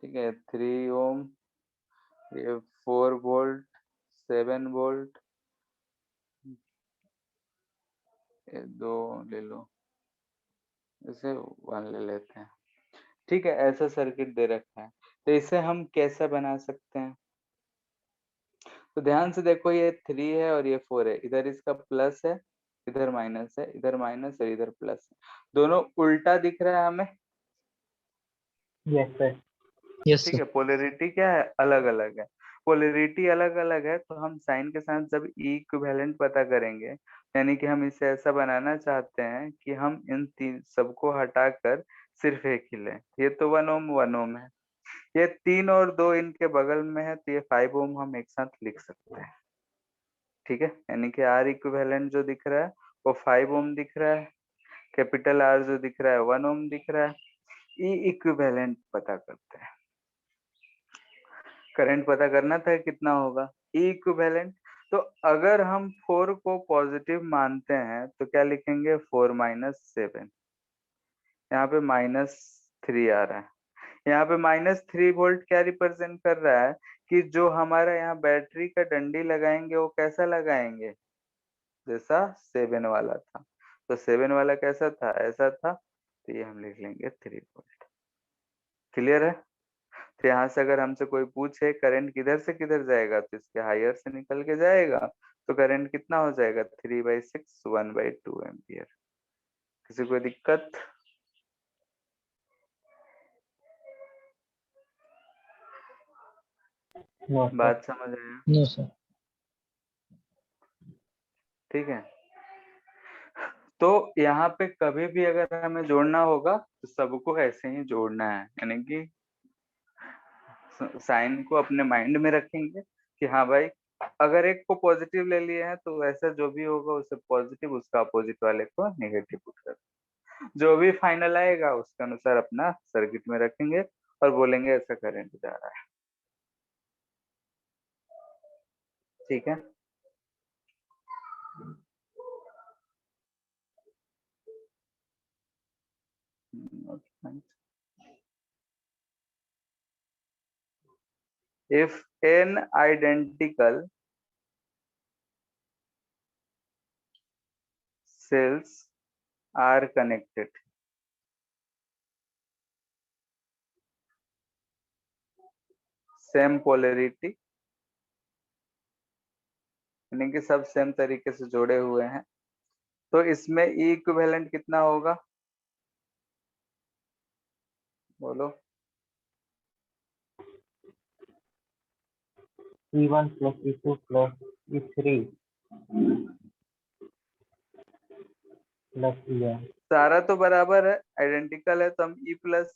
ठीक है, 3 ओम, ये 4 वोल्ट, 7 वोल्ट, ये 2 ले लो, इसे 1 ले लेते हैं। ठीक है, ऐसा सर्किट दे रखा है, तो इसे हम कैसा बना सकते हैं, तो ध्यान से देखो, ये 3 है और ये 4 है, इधर इसका प्लस है, इधर माइनस है, इधर माइनस है, इधर प्लस है, दोनों उल्टा दिख रहा है हमें। यस सर यस ठीक सर है, पोलरिटी क्या है, अलग अलग है, पोलरिटी अलग अलग है, तो हम साइन के साथ जब ई इक्विवेलेंट पता करेंगे, यानी कि हम इसे ऐसा बनाना चाहते हैं कि हम इन तीन सबको हटाकर सिर्फ एक ही लें। ये तो 1 ओम है, ये 3 और 2 इनके बगल में है, तो ये 5 ओम हम एक साथ लिख सकते हैं। ठीक है, यानी कि आर इक्विवेलेंट जो दिख रहा है वो 5 ओम दिख रहा है, कैपिटल आर जो दिख रहा है 1 ओम दिख रहा है। ई इक्विवेलेंट पता करते हैं, करंट पता करना था कितना होगा, ई इक्विवेलेंट। तो अगर हम 4 को पॉजिटिव मानते हैं तो क्या लिखेंगे, 4 - 7, यहाँ पे -3 आ रहा है, यहाँ पे -3 वोल्ट क्या रिप्रेजेंट कर रहा है कि जो हमारा यहाँ बैटरी का डंडी लगाएंगे वो कैसा लगाएंगे, जैसा 7 वाला था। तो 7 वाला कैसा था, ऐसा था, तो ये हम लिख लेंगे 3 वोल्ट। क्लियर है? तो यहाँ से अगर हमसे कोई पूछे करंट किधर से किधर जाएगा, तो इसके हायर से निकल के जाएगा, तो करंट कितना हो जाएगा, 3/6 1/2 एम्पियर। किसी को दिक्कत? No, sir. बात समझ आया? No, sir. ठीक है। तो यहाँ पे कभी भी अगर हमें जोड़ना होगा तो सबको ऐसे ही जोड़ना है, यानी कि साइन को अपने माइंड में रखेंगे कि हाँ भाई, अगर एक को पॉजिटिव ले लिए हैं तो ऐसा जो भी होगा उसे पॉजिटिव, उसका अपोजिट वाले को नेगेटिव पुट कर, जो भी फाइनल आएगा उसके अनुसार अपना सर्किट में रखेंगे और बोलेंगे ऐसा करंट जा रहा है। ठीक है। If n identical cells are connected, same polarity, यानी कि सब सेम तरीके से जोड़े हुए हैं, तो इसमें E इक्विवेलेंट कितना होगा, बोलो। E1 plus E2 plus E3 plus EN. सारा तो बराबर है, आइडेंटिकल है, तो हम E प्लस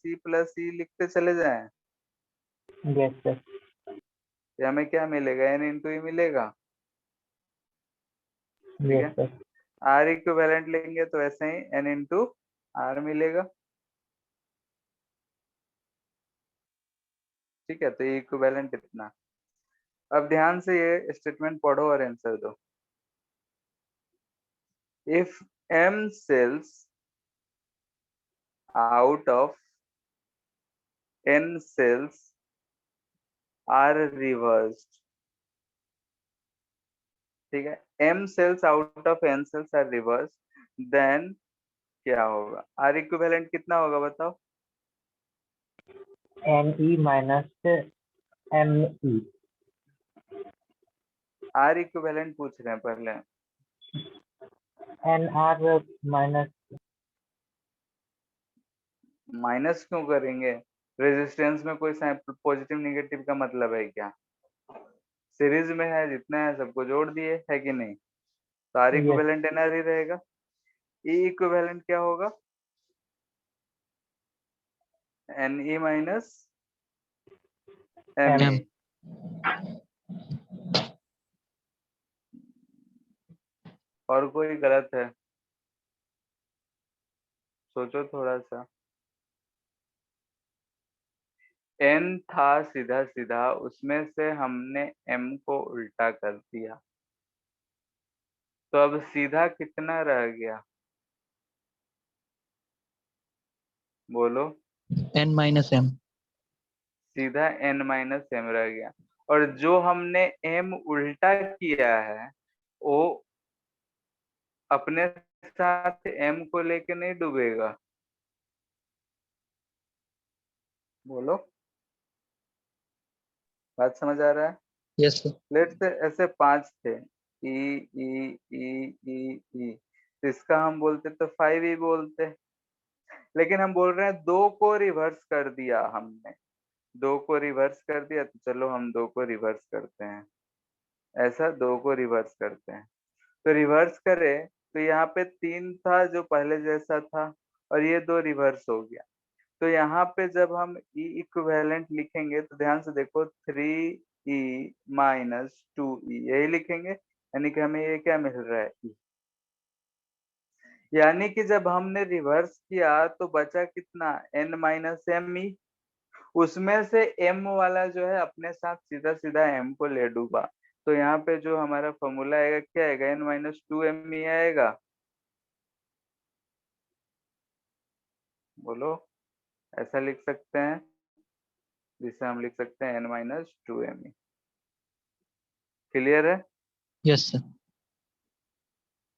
E लिखते चले जाएं। Yes, sir. ये हमें क्या मिलेगा, N इंटू E मिलेगा। ठीक Yes, है। sir. R इक्विवेलेंट लेंगे तो ऐसे ही N इंटू R मिलेगा। ठीक है, तो ये इक्विवेलेंट इतना। अब ध्यान से ये स्टेटमेंट पढ़ो और आंसर दो। If M cells out of N cells are reversed, ठीक है, M cells out of N cells are reversed, then क्या होगा, R इक्विवेलेंट कितना होगा बताओ। Ne minus Me. R equivalent पूछ रहे हैं पहले। NR minus. माइनस क्यों करेंगे, रेजिस्टेंस में कोई पॉजिटिव निगेटिव का मतलब है क्या, सीरीज में है, जितना है सबको जोड़ दिए, है कि नहीं, तो R Yes. इक्विवेलेंट NR ही रहेगा। E इक्विवेलेंट क्या होगा, Ne माइनस M. Me। और कोई गलत है, सोचो थोड़ा सा। N था सीधा सीधा, उसमें से हमने M को उल्टा कर दिया, तो अब सीधा कितना रह गया, बोलो। N minus M. सीधा N माइनस M रह गया, और जो हमने M उल्टा किया है वो अपने साथ M को लेके नहीं डूबेगा, बोलो। बात समझ आ रहा है? Yes, sir. लेट से ऐसे 5 थे, ई ई ई ई ई, तो इसका हम बोलते तो 5E बोलते, लेकिन हम बोल रहे हैं 2 को रिवर्स कर दिया हमने, 2 को रिवर्स कर दिया, तो चलो हम 2 को रिवर्स करते हैं, ऐसा 2 को रिवर्स करते हैं। तो रिवर्स करे तो यहाँ पे 3 था जो पहले जैसा था, और ये 2 रिवर्स हो गया, तो यहाँ पे जब हम E इक्विवेलेंट लिखेंगे तो ध्यान से देखो, 3E माइनस 2E यही लिखेंगे, यानी कि हमें ये क्या मिल रहा है, E। यानी कि जब हमने रिवर्स किया तो बचा कितना, N माइनस ME, उसमें से M वाला जो है अपने साथ सीधा सीधा M को ले डूबा, तो यहाँ पे जो हमारा फॉर्मूला आएगा क्या आएगा, N माइनस 2ME आएगा, बोलो। ऐसा लिख सकते हैं, जिसे हम लिख सकते हैं N माइनस 2ME। क्लियर है? Yes sir.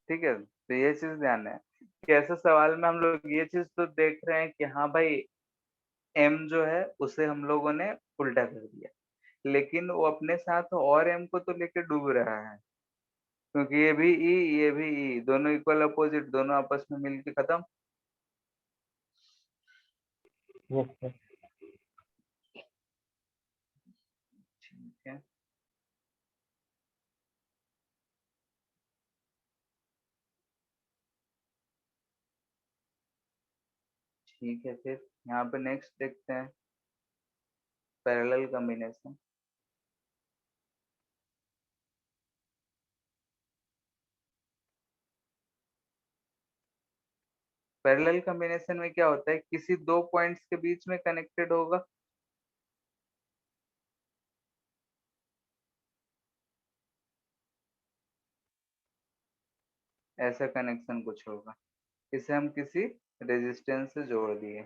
ठीक है, तो ये चीज ध्यान है कि ऐसे सवाल में हम लोग ये चीज तो देख रहे हैं कि हाँ भाई m जो है उसे हम लोगों ने उल्टा कर दिया, लेकिन वो अपने साथ और m को तो लेके डूब रहा है, क्योंकि ये भी e ये भी e, दोनों इक्वल अपोजिट, दोनों आपस में मिलके खत्म। Yes sir. ठीक है, ठीक है, फिर यहाँ पे नेक्स्ट देखते हैं पैरेलल कॉम्बिनेशन। पैरेलल कॉम्बिनेशन में क्या होता है, किसी दो पॉइंट्स के बीच में कनेक्टेड होगा, ऐसा कनेक्शन कुछ होगा, इसे हम किसी रेजिस्टेंस से जोड़ दिए।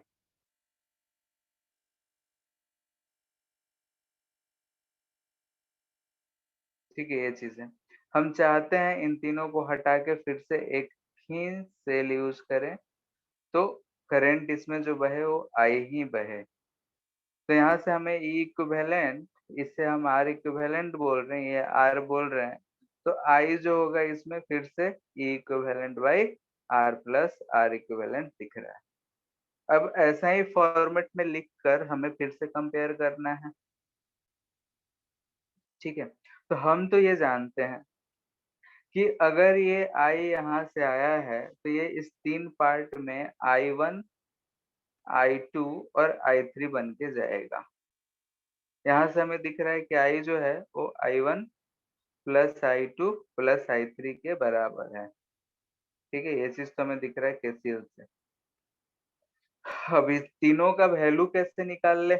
ठीक है, ये चीज है। हम चाहते हैं इन तीनों को हटा के फिर से एक ही सेल यूज करें, तो करंट इसमें जो बहे वो आई ही बहे। तो यहाँ से हमें ई इक्विवेलेंट, इसे हम आर इक्विवेलेंट बोल रहे हैं, ये आर बोल रहे हैं, तो आई जो होगा इसमें फिर से E equivalent by R plus R equivalent दिख रहा है। अब ऐसा ही फॉर्मेट में लिख कर हमें फिर से कंपेयर करना है। ठीक है, तो हम तो ये जानते हैं कि अगर ये i यहाँ से आया है तो ये इस तीन पार्ट में i1 i2 और i3 बन के जाएगा। यहाँ से हमें दिख रहा है कि i जो है वो i1 plus i2 plus i3 के बराबर है। ठीक है, ये चीज तो हमें दिख रहा है केसीएल से। अभी तीनों का वैल्यू कैसे निकाल ले,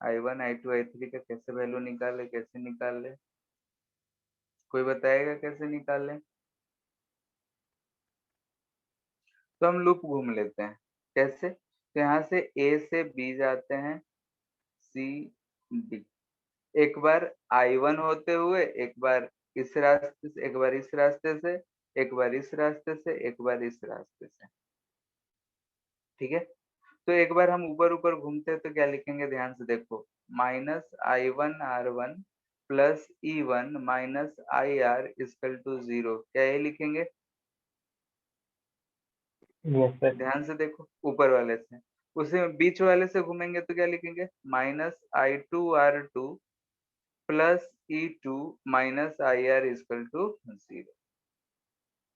i1 i2 i3 का कैसे वैल्यू निकाले, कैसे निकाल ले, कोई बताएगा कैसे निकाल ले? तो हम लूप घूम लेते हैं। कैसे? तो यहाँ से ए से बी जाते हैं, सी डी, एक बार I1 होते हुए, एक बार इस रास्ते से, एक बार इस रास्ते से, एक बार इस रास्ते से, एक बार इस रास्ते से। ठीक है, तो एक बार हम ऊपर ऊपर घूमते हैं तो क्या लिखेंगे, ध्यान से देखो, -i1 r1 plus E1 minus IR equal to 0, क्या ये लिखेंगे? Yes sir. ध्यान से देखो ऊपर वाले से, उसे बीच वाले से घूमेंगे तो क्या लिखेंगे, -i2 r2 plus E2 minus IR equal to 0।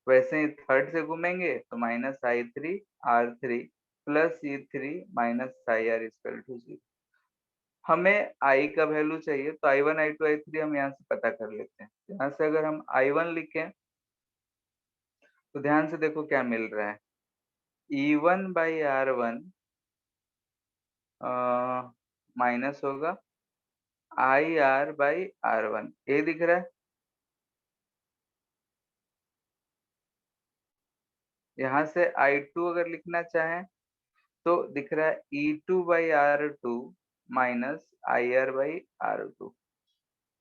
वैसे ही थर्ड से घूमेंगे तो -i3 r3 plus E3 minus IR equal to 0। हमें i का वैल्यू चाहिए, तो i1 i2 i3 हम यहाँ से पता कर लेते हैं। यहाँ से अगर हम i1 लिखें तो ध्यान से देखो क्या मिल रहा है, E1 बाई r1 माइनस होगा IR बाई r1, ये दिख रहा है। यहाँ से i2 अगर लिखना चाहें तो दिख रहा है E2 by r2 minus IR by r2।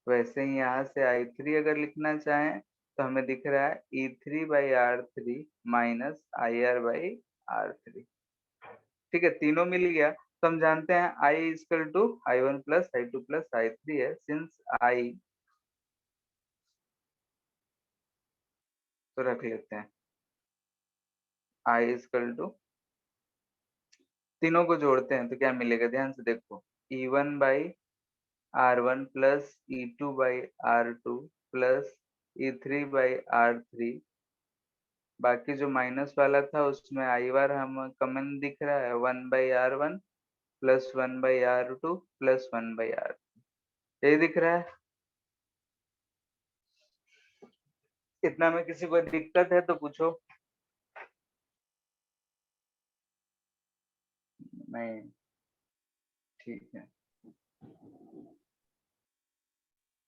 वैसे ही यहाँ से i3 अगर लिखना चाहें तो हमें दिख रहा है E3 by r3 minus IR by r3। ठीक है, तीनों मिल गया, तो हम जानते हैं I equal to i1 plus i2 plus i3 है। सिंस I, तो रख लेते हैं I इक्वल टू, तीनों को जोड़ते हैं तो क्या मिलेगा, ध्यान से देखो, E1 by r1 plus E2 by r2 plus E3 by r3, बाकी जो माइनस वाला था उसमें आई बार हम कॉमन दिख रहा है, 1/r1 plus 1/r2 plus 1/r, यही दिख रहा है। इतना में किसी को दिक्कत है तो पूछो। नहीं, ठीक है,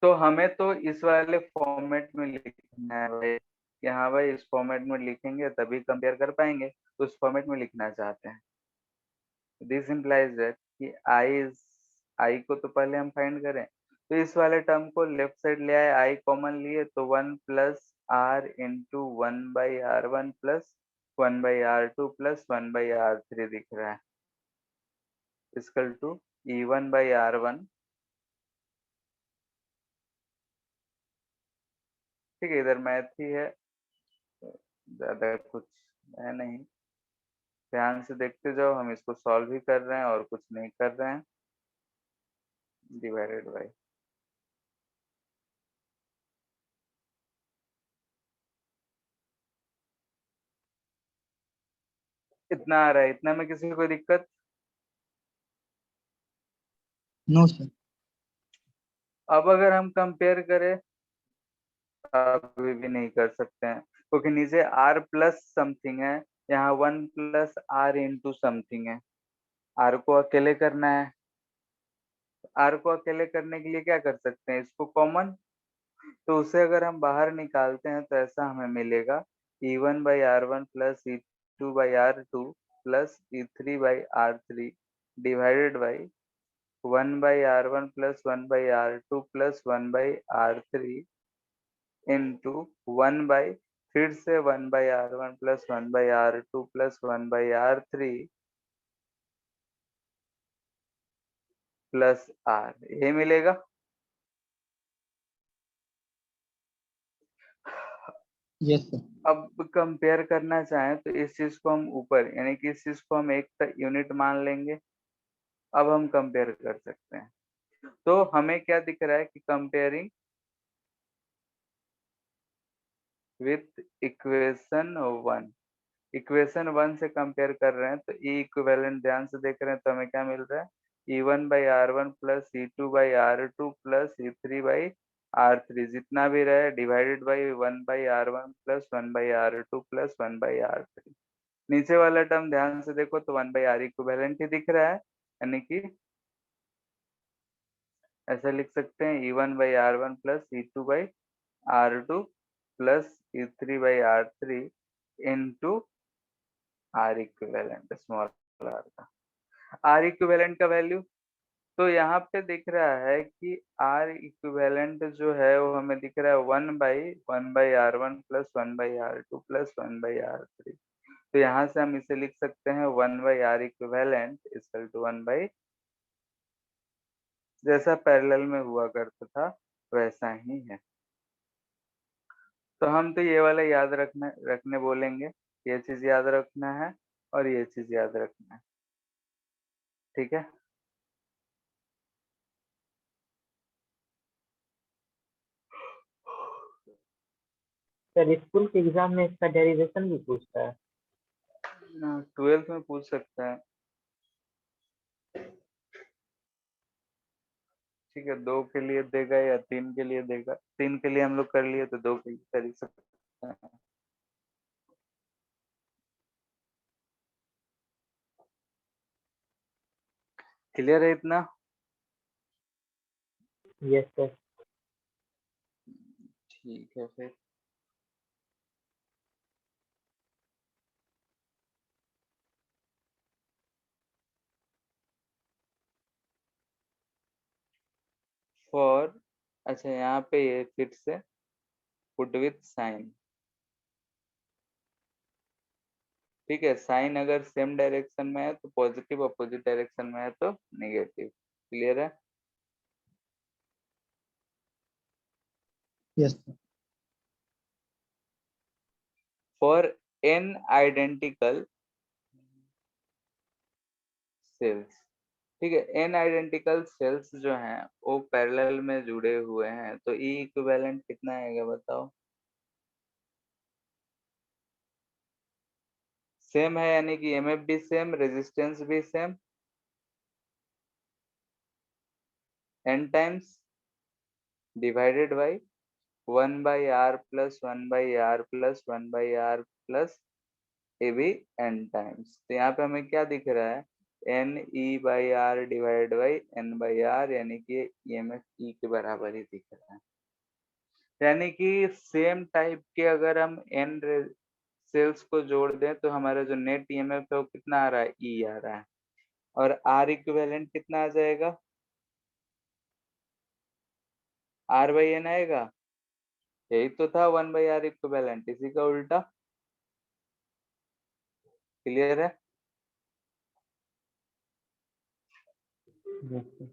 तो हमें तो इस वाले फॉर्मेट में लिखना है भाई, यहाँ भाई इस फॉर्मेट में लिखेंगे तभी कंपेयर कर पाएंगे, तो उस फॉर्मेट में लिखना चाहते हैं। दिस इम्प्लाइज दैट कि आई को तो पहले हम फाइंड करें, तो इस वाले टर्म को लेफ्ट साइड ले आए, आई कॉमन लिए तो 1 plus R into 1/r1 plus 1/r2 plus 1/r3 दिख रहा है, इक्वल टू E1/r1। ठीक है, इधर मैथ ही है, ज्यादा कुछ है नहीं, ध्यान से देखते जाओ, हम इसको सॉल्व ही कर रहे हैं और कुछ नहीं कर रहे हैं। डिवाइडेड बाई, इतना आ रहा है, इतना में किसी को कोई दिक्कत? No sir. अब अगर हम कंपेयर करें, अभी भी नहीं कर सकते हैं, क्योंकि नीचे r प्लस समथिंग है, यहाँ 1 प्लस r इंटू समथिंग है। r को अकेले करना है, r को अकेले करने के लिए क्या कर सकते हैं, इसको कॉमन, तो उसे अगर हम बाहर निकालते हैं तो ऐसा हमें मिलेगा E1/r1 plus E2/r2 plus E3/r3 divided by 1/r1 plus 1/r2 plus 1/r3 into 1 by, फिर से 1/r1 plus 1/r2 plus 1/r3 plus r, ये मिलेगा। Yes sir. अब कंपेयर करना चाहें तो इस चीज को हम ऊपर, यानी कि इस चीज को हम एक यूनिट मान लेंगे, अब हम कंपेयर कर सकते हैं। तो हमें क्या दिख रहा है कि कंपेयरिंग विथ इक्वेशन 1, इक्वेशन 1 से कंपेयर कर रहे हैं तो ई इक्विवेलेंट ध्यान से देख रहे हैं तो हमें क्या मिल रहा है, E1/r1 plus E2/r2 plus E3/r3 जितना भी रहे divided by 1/r1 plus 1/r2 plus 1/r3। नीचे वाला टर्म ध्यान से देखो तो 1/r इक्विवेलेंट ही दिख रहा है, यानी कि ऐसा लिख सकते हैं E1/r1 plus E2/r2 plus E3/r3 into R equivalent small r का। R इक्विवेलेंट का वैल्यू तो यहाँ पे दिख रहा है कि R इक्विवेलेंट जो है वो हमें दिख रहा है 1/1/r1 plus 1/r2 plus 1/r3। तो यहाँ से हम इसे लिख सकते हैं 1/r इक्विवेलेंट इक्वल टू 1 जैसा पैरेलल में हुआ करता था वैसा ही है। तो हम तो ये वाला याद रखने बोलेंगे, ये चीज याद रखना है और ये चीज याद रखना है, ठीक है। सर स्कूल के एग्जाम में इसका डेरिवेशन भी पूछता है। 12th में पूछ सकता है, ठीक है, 2 के लिए देगा या 3 के लिए देगा, 3 के लिए हम लोग कर लिए तो 2 के लिए कर ही सकते हैं। क्लियर है इतना? Yes sir. ठीक है फिर फॉर, अच्छा यहाँ पे ये फिर से पुट विथ साइन, ठीक है, साइन अगर सेम डायरेक्शन में है तो पॉजिटिव, अपोजिट डायरेक्शन में है तो नेगेटिव। क्लियर है? Yes sir. For n identical sales, ठीक है, n आइडेंटिकल सेल्स जो हैं वो पैरेलल में जुड़े हुए हैं तो E इक्विवेलेंट कितना आएगा बताओ? सेम है, यानी कि MF भी सेम, रेजिस्टेंस भी same, n times divided by 1/r plus 1/r plus 1/r plus a भी n टाइम्स। तो यहाँ पे हमें क्या दिख रहा है, NE/r डिवाइड बाई N/r, यानी कि EMF E के बराबर ही दिख रहा है। यानी कि सेम टाइप के अगर हम n सेल्स को जोड़ दें तो हमारा जो नेट ईएमएफ है वो कितना आ रहा है, ई आ रहा है, और आर इक्विवेलेंट कितना आ जाएगा, R/N आएगा, यही तो था 1/R इक्विवेलेंट, इसी का उल्टा। क्लियर है? Yes, sir.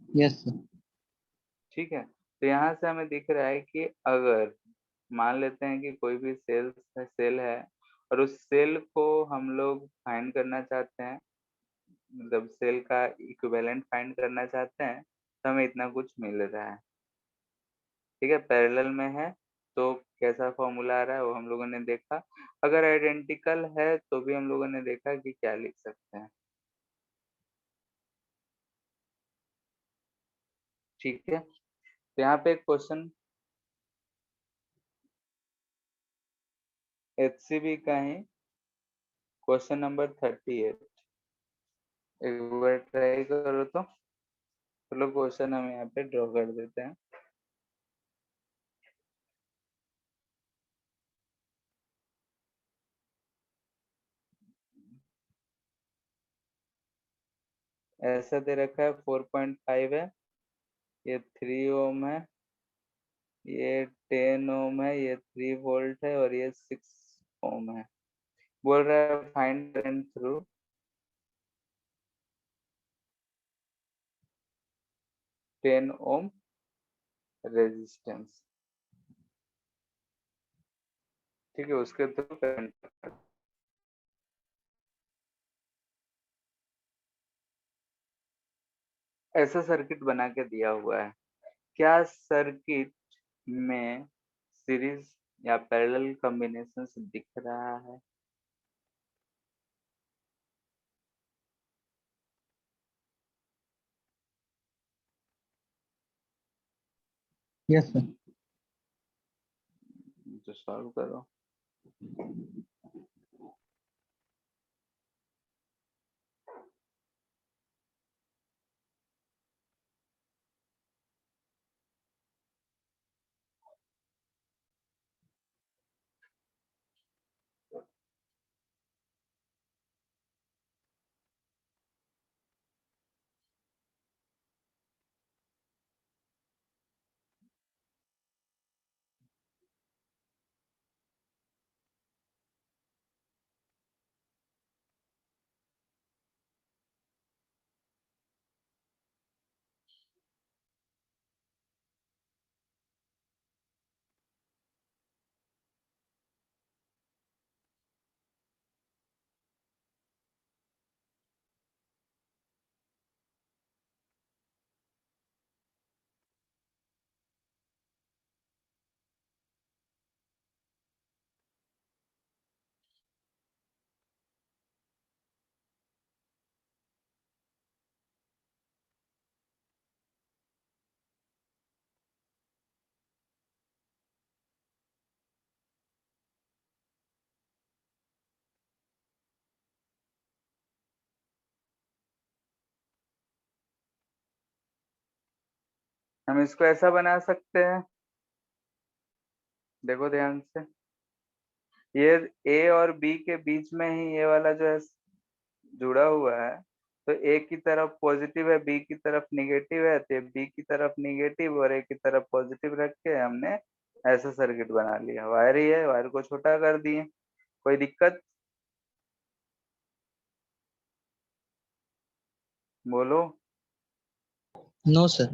Yes, sir. ठीक है, तो यहाँ से हमें दिख रहा है कि अगर मान लेते हैं कि कोई भी सेल है और उस सेल को हम लोग फाइंड करना चाहते हैं, मतलब सेल का इक्विवेलेंट फाइंड करना चाहते हैं, तो हमें इतना कुछ मिल रहा है। ठीक है, पैरेलल में है तो कैसा फॉर्मूला आ रहा है वो हम लोगों ने देखा। अगर आइडेंटिकल है तो भी हम लोगों ने देखा कि क्या लिख सकते हैं। ठीक है, तो यहाँ पे एक क्वेश्चन HCB का ही, क्वेश्चन नंबर 38, एक बार ट्राई करो तो। चलो क्वेश्चन हम यहाँ पे ड्रॉ कर देते हैं। ऐसा दे रखा है 4.5 है, ये 3 ओम है, ये 10 ओम है, ये 3 वोल्ट है और ये 6 ओम है। बोल रहा है find current through 10 ohm resistance. ठीक है, उसके थ्रू करंट, ऐसा सर्किट बना के दिया हुआ है। क्या सर्किट में सीरीज या पैरेलल कॉम्बिनेशन दिख रहा है? Yes, sir. तो सॉल्व करो। हम इसको ऐसा बना सकते हैं, देखो ध्यान से, ये ए और बी के बीच में ही ये वाला जो है जुड़ा हुआ है, तो ए की तरफ पॉजिटिव है, बी की तरफ निगेटिव है, तो बी की तरफ निगेटिव और ए की तरफ पॉजिटिव रख के हमने ऐसा सर्किट बना लिया। वायर ही है, वायर को छोटा कर दिए, कोई दिक्कत? बोलो। No, sir.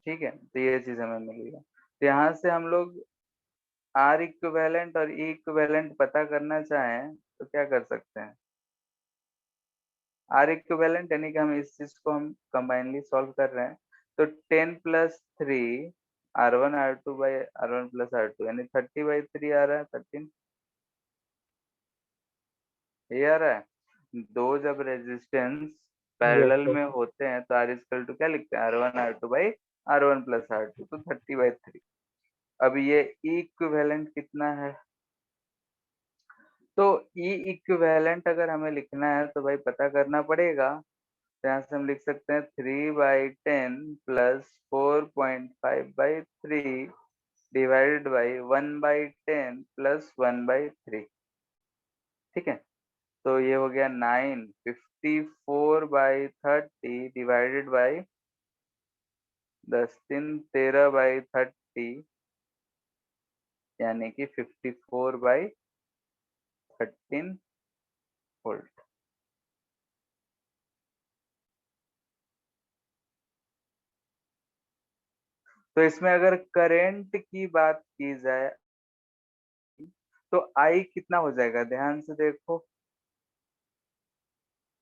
ठीक है, तो ये चीज हमें मिल गया। तो यहाँ से हम लोग आर इक्विवेलेंट और ई इक्विवेलेंट पता करना चाहें तो क्या कर सकते हैं? आर इक्विवेलेंट यानी कि हम इस चीज को हम कंबाइनली सॉल्व कर रहे हैं, तो 10+3 R1 R2 by R1 plus R2 यानी 30/3 आ रहा है, 13 ये आ रहा है। दो जब रेजिस्टेंस Yes, पैरेलल sir. में होते हैं तो आर इक्वल टू क्या लिखते हैं? R1 R2 by R1 plus R2, तो 30/3। अब ये ई इक्विवेलेंट कितना है? तो ई इक्विवेलेंट अगर हमें लिखना है तो भाई पता करना पड़ेगा। तो यहाँ से हम लिख सकते हैं 3/10 प्लस 4.5/3 डिवाइडेड बाई 1/10 प्लस 1/3। ठीक है, तो ये हो गया 954/30 डिवाइडेड बाई 10 3 13/30 यानी कि 54/13 वोल्ट। तो इसमें अगर करंट की बात की जाए तो आई कितना हो जाएगा, ध्यान से देखो।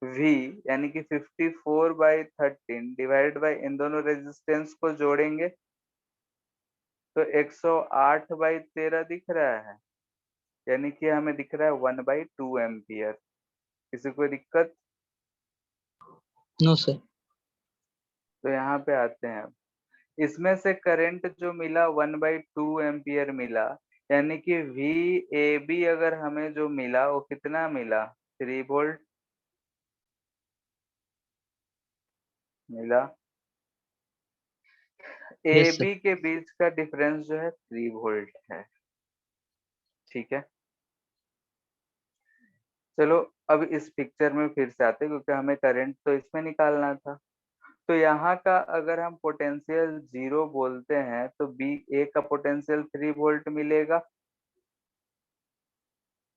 V यानी कि 54/13 डिवाइड बाय इन दोनों रेजिस्टेंस को जोड़ेंगे तो 108/13 दिख रहा है, यानी कि हमें दिख रहा है 1/2 एम्पियर। किसी को दिक्कत? No sir. तो यहाँ पे आते हैं। इसमें से करंट जो मिला 1/2 एम्पियर मिला, यानी कि VAB अगर हमें जो मिला वो कितना मिला, 3 वोल्ट मिला। Yes sir. AB के बीच का डिफरेंस जो है 3 वोल्ट है। ठीक है, चलो अब इस पिक्चर में फिर से आते हैं, क्योंकि हमें करंट तो इसमें निकालना था। तो यहाँ का अगर हम पोटेंशियल 0 बोलते हैं तो बी ए का पोटेंशियल 3 वोल्ट मिलेगा।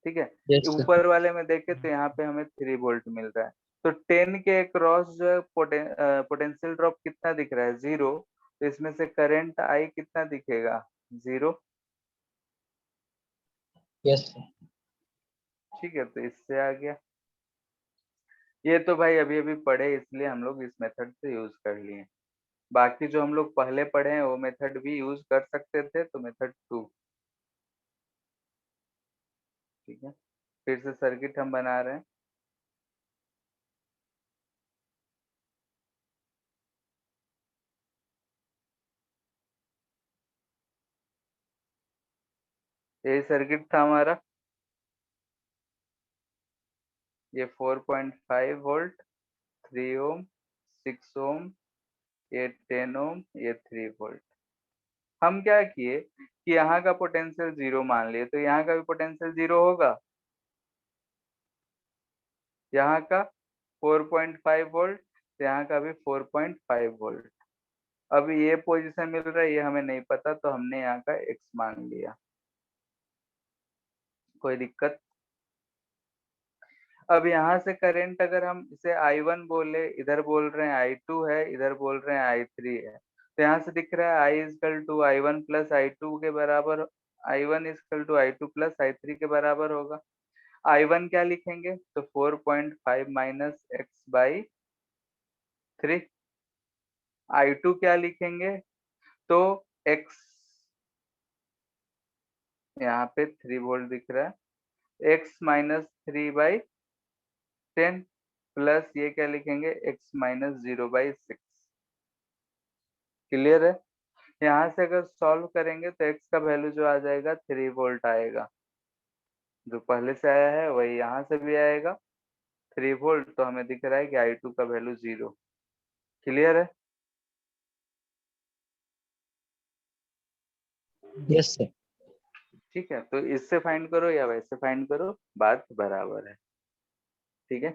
ठीक है, यस सर। ऊपर वाले में देखें तो यहाँ पे हमें 3 वोल्ट मिल रहा है। तो 10 के क्रॉस जो है पोटेंशियल ड्रॉप कितना दिख रहा है, 0। तो इसमें से करंट आई कितना दिखेगा, 0। Yes sir. ठीक है, तो इससे आ गया। ये तो भाई अभी अभी पढ़े इसलिए हम लोग इस मेथड से यूज कर लिए। बाकी जो हम लोग पहले पढ़े हैं वो मेथड भी यूज कर सकते थे, तो मेथड 2। ठीक है, फिर से सर्किट हम बना रहे हैं। यही सर्किट था हमारा। ये 4.5 वोल्ट, 3 ओम, 6 ओम, ये 10 ओम, ये 3 वोल्ट। हम क्या किए कि यहाँ का पोटेंशियल 0 मान लिए, तो यहाँ का भी पोटेंशियल 0 होगा। यहाँ का 4.5 वोल्ट, तो यहाँ का भी 4.5 वोल्ट। अब ये पोजीशन मिल रहा है, ये हमें नहीं पता, तो हमने यहाँ का x मान लिया। कोई दिक्कत? अब यहाँ से करंट अगर हम इसे I1 बोले, इधर बोल रहे हैं I2 है, इधर बोल रहे हैं I3 है, तो यहाँ से दिख रहा है I is equal to I1 plus I2 के बराबर, I1 is equal to I2 plus I3 के बराबर होगा। I1 क्या लिखेंगे, तो 4.5 माइनस एक्स बाई 3। I2 क्या लिखेंगे, तो x, यहाँ पे 3 वोल्ट दिख रहा है, x माइनस 3/10 प्लस ये क्या लिखेंगे, x माइनस 0/6। क्लियर है? यहाँ से अगर सॉल्व करेंगे तो x का वैल्यू जो आ जाएगा 3 वोल्ट आएगा। जो पहले से आया है वही यहाँ से भी आएगा 3 वोल्ट। तो हमें दिख रहा है कि I2 का वैल्यू 0। क्लियर है? Yes sir. ठीक है, तो इससे फाइंड करो या वैसे फाइंड करो, बात बराबर है। ठीक है,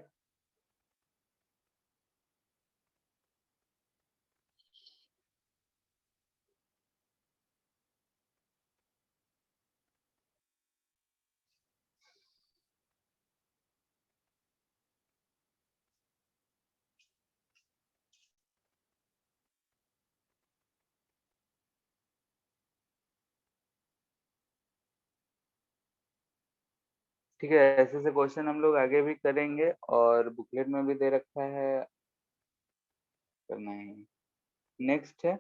ठीक है। ऐसे ऐसे क्वेश्चन हम लोग आगे भी करेंगे और बुकलेट में भी दे रखा है, करना है। नेक्स्ट है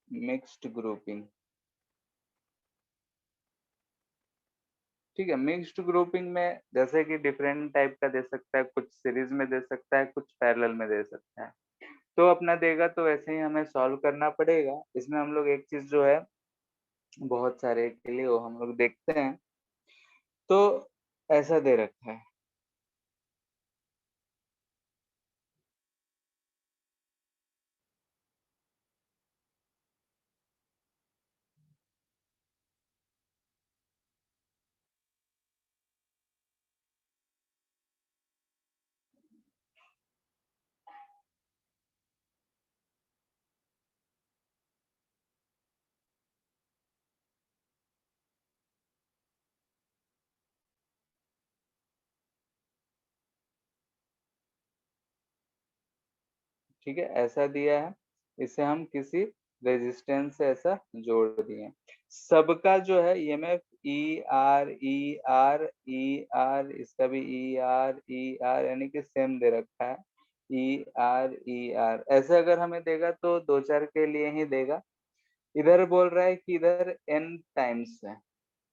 मिक्स्ड ग्रुपिंग। ठीक है, मिक्स्ड ग्रुपिंग में जैसे कि डिफरेंट टाइप का दे सकता है, कुछ सीरीज में दे सकता है, कुछ पैरेलल में दे सकता है। तो अपना देगा तो वैसे ही हमें सॉल्व करना पड़ेगा। इसमें हम लोग एक चीज जो है बहुत सारे के लिए वो हम लोग देखते हैं। तो ऐसा दे रखा है, ठीक है, ऐसा दिया है, इसे हम किसी रेजिस्टेंस से ऐसा जोड़ दिए। सबका जो है ईएमएफ ई आर, इसका भी ई आर यानी कि सेम दे रखा है, ई आर। ऐसे अगर हमें देगा तो 2-4 के लिए ही देगा। इधर बोल रहा है कि इधर n टाइम्स है,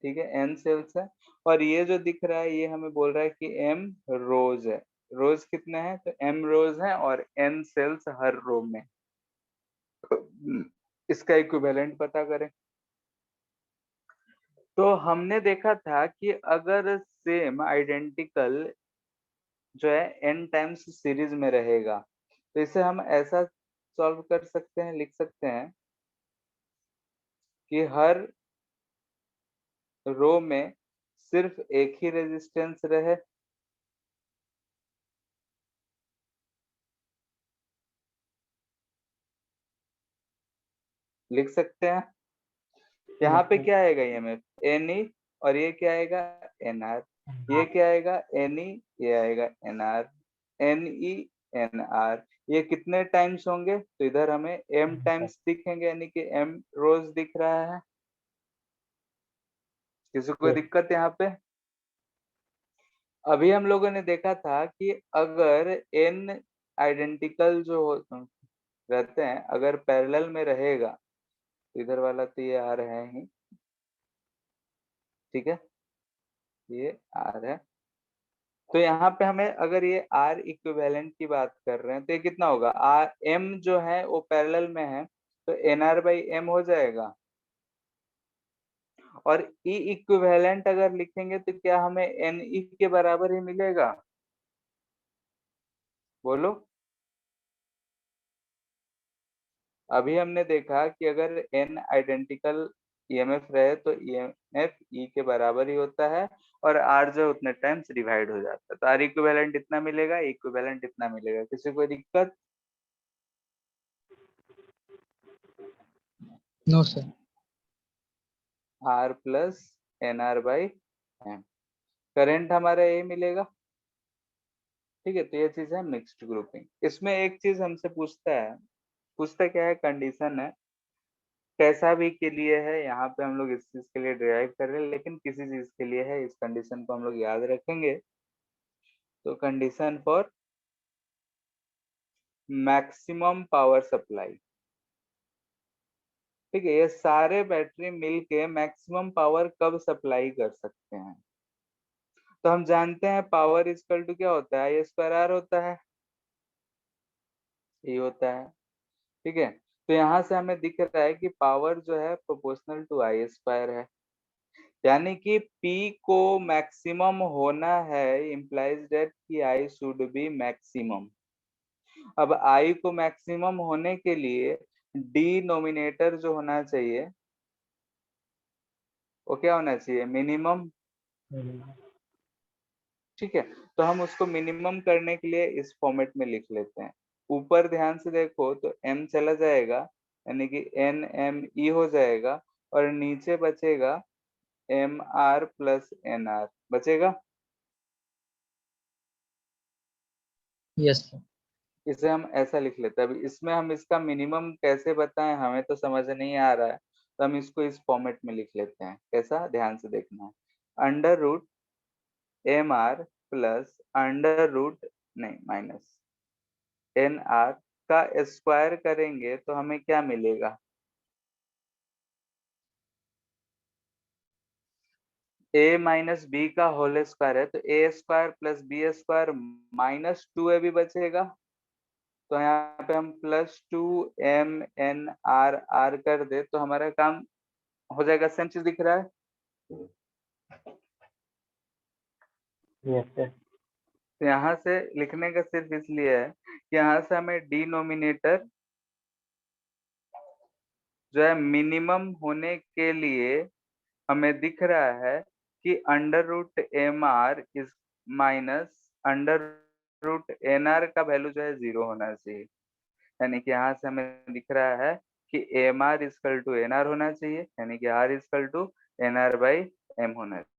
ठीक है, n सेल्स है, और ये जो दिख रहा है ये हमें बोल रहा है कि m रोज है। रोज कितने हैं, तो m रोज है और n सेल्स हर रो में। इसका इक्विवेलेंट पता करें। तो हमने देखा था कि अगर सेम आइडेंटिकल जो है n टाइम्स सीरीज में रहेगा तो इसे हम ऐसा सॉल्व कर सकते हैं, लिख सकते हैं कि हर रो में सिर्फ एक ही रेजिस्टेंस रहे, लिख सकते हैं। यहाँ पे क्या आएगा ईएमएफ, एन ई, और ये क्या आएगा, एन आर। ये क्या आएगा, एन ई, ये आएगा N R, N E N R. ये कितने टाइम्स होंगे, तो इधर हमें एम टाइम्स दिखेंगे, यानी कि एम रोज दिख रहा है। किसी को दिक्कत यहाँ पे? अभी हम लोगों ने देखा था कि अगर एन आइडेंटिकल जो रहते हैं, अगर पैरेलल में रहेगा, तो इधर वाला तो ये आर है ही, ठीक है, ये आर है। तो यहाँ पे हमें अगर ये आर इक्विवेलेंट की बात कर रहे हैं तो ये कितना होगा, आर एम जो है वो पैरेलल में है तो एन आर बाई एम हो जाएगा। और ई इक्विवेलेंट अगर लिखेंगे तो क्या हमें एन ई के बराबर ही मिलेगा, बोलो। अभी हमने देखा कि अगर एन आइडेंटिकल ईएमएफ रहे तो ईएमएफ ई के बराबर ही होता है, और आर जो उतने टाइम्स डिवाइड हो जाता है। तो आर इक्विवेलेंट इतना मिलेगा, इक्विवेलेंट इतना मिलेगा। किसी को दिक्कत? No sir. R plus N R by M, current हमारा ये मिलेगा, ठीक है। तो ये चीज है मिक्स्ड ग्रुपिंग। इसमें एक चीज हमसे पूछता क्या है, कंडीशन है, कैसा भी के लिए है, यहाँ पे हम लोग इस चीज के लिए डिराइव कर रहे हैं, लेकिन किसी चीज के लिए है, इस कंडीशन को हम लोग याद रखेंगे। तो condition for maximum power supply, ठीक है, ये सारे बैटरी मिलके मैक्सिमम पावर कब सप्लाई कर सकते हैं। तो हम जानते हैं पावर इक्वल टू क्या होता है, ये स्क्वायर आर होता है, ये होता है, ठीक है। तो यहाँ से हमें दिख रहा है कि पावर जो है प्रोपोर्शनल टू आई स्क्वायर है, यानी कि P को मैक्सिमम होना है, इम्प्लाइज दैट कि I शुड बी मैक्सिमम। अब I को मैक्सिमम होने के लिए डिनोमिनेटर जो होना चाहिए वो क्या होना चाहिए, मिनिमम, ठीक है। तो हम उसको मिनिमम करने के लिए इस फॉर्मेट में लिख लेते हैं। ऊपर ध्यान से देखो तो m चला जाएगा, यानी कि एन एम ई हो जाएगा, और नीचे बचेगा m r plus N r बचेगा। Yes sir. इसे हम ऐसा लिख लेते हैं। अभी इसमें हम इसका मिनिमम कैसे बताएं, हमें तो समझ नहीं आ रहा है, तो हम इसको इस फॉर्मेट में लिख लेते हैं। कैसा, ध्यान से देखना है, under root M r plus under root नहीं माइनस एन आर का स्क्वायर करेंगे तो हमें क्या मिलेगा, ए माइनस बी का होल स्क्वायर है, तो a square plus b square minus 2ab बचेगा। तो यहाँ पे हम प्लस 2m_n_r कर दे तो हमारा काम हो जाएगा। सेम चीज दिख रहा है, यस सर। तो यहाँ से लिखने का सिर्फ इसलिए है कि यहाँ से हमें डिनोमिनेटर जो है मिनिमम होने के लिए हमें दिख रहा है कि under root M R is minus under root N are का वैल्यू जो है 0 होना चाहिए। यानी कि यहाँ से हमें दिख रहा है कि M R is equal to N R होना चाहिए, यानी कि R is equal to N R by M होना चाहिए।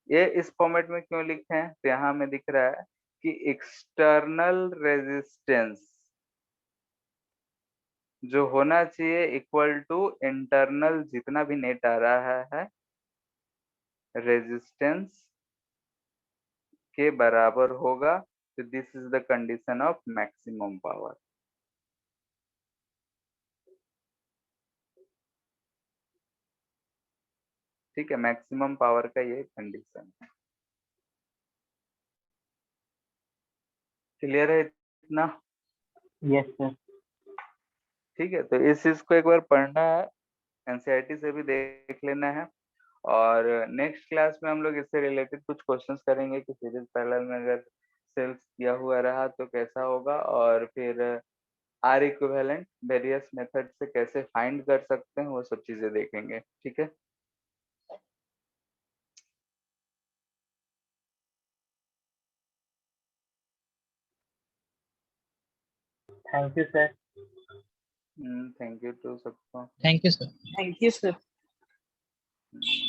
ये इस फॉर्मेट में क्यों लिखे हैं, तो यहाँ हमें दिख रहा है कि एक्सटर्नल रेजिस्टेंस जो होना चाहिए इक्वल टू इंटरनल जितना भी नेट आ रहा है रेजिस्टेंस के बराबर होगा। तो this is the condition of maximum power. ठीक है, मैक्सिमम पावर का ये कंडीशन है। क्लियर है इतना? Yes sir. ठीक है, तो इस चीज को एक बार पढ़ना है, एनसीईआरटी से भी देख लेना है। और नेक्स्ट क्लास में हम लोग इससे रिलेटेड कुछ क्वेश्चंस करेंगे कि सीरीज पैरेलल में अगर सेल्स किया हुआ रहा तो कैसा होगा, और फिर आर इक्विवेलेंट वेरियस मेथड से कैसे फाइंड कर सकते हैं वो सब चीजें देखेंगे। ठीक है, thank you sir. Thank you too सबको। Thank you sir. Thank you sir. Hmm.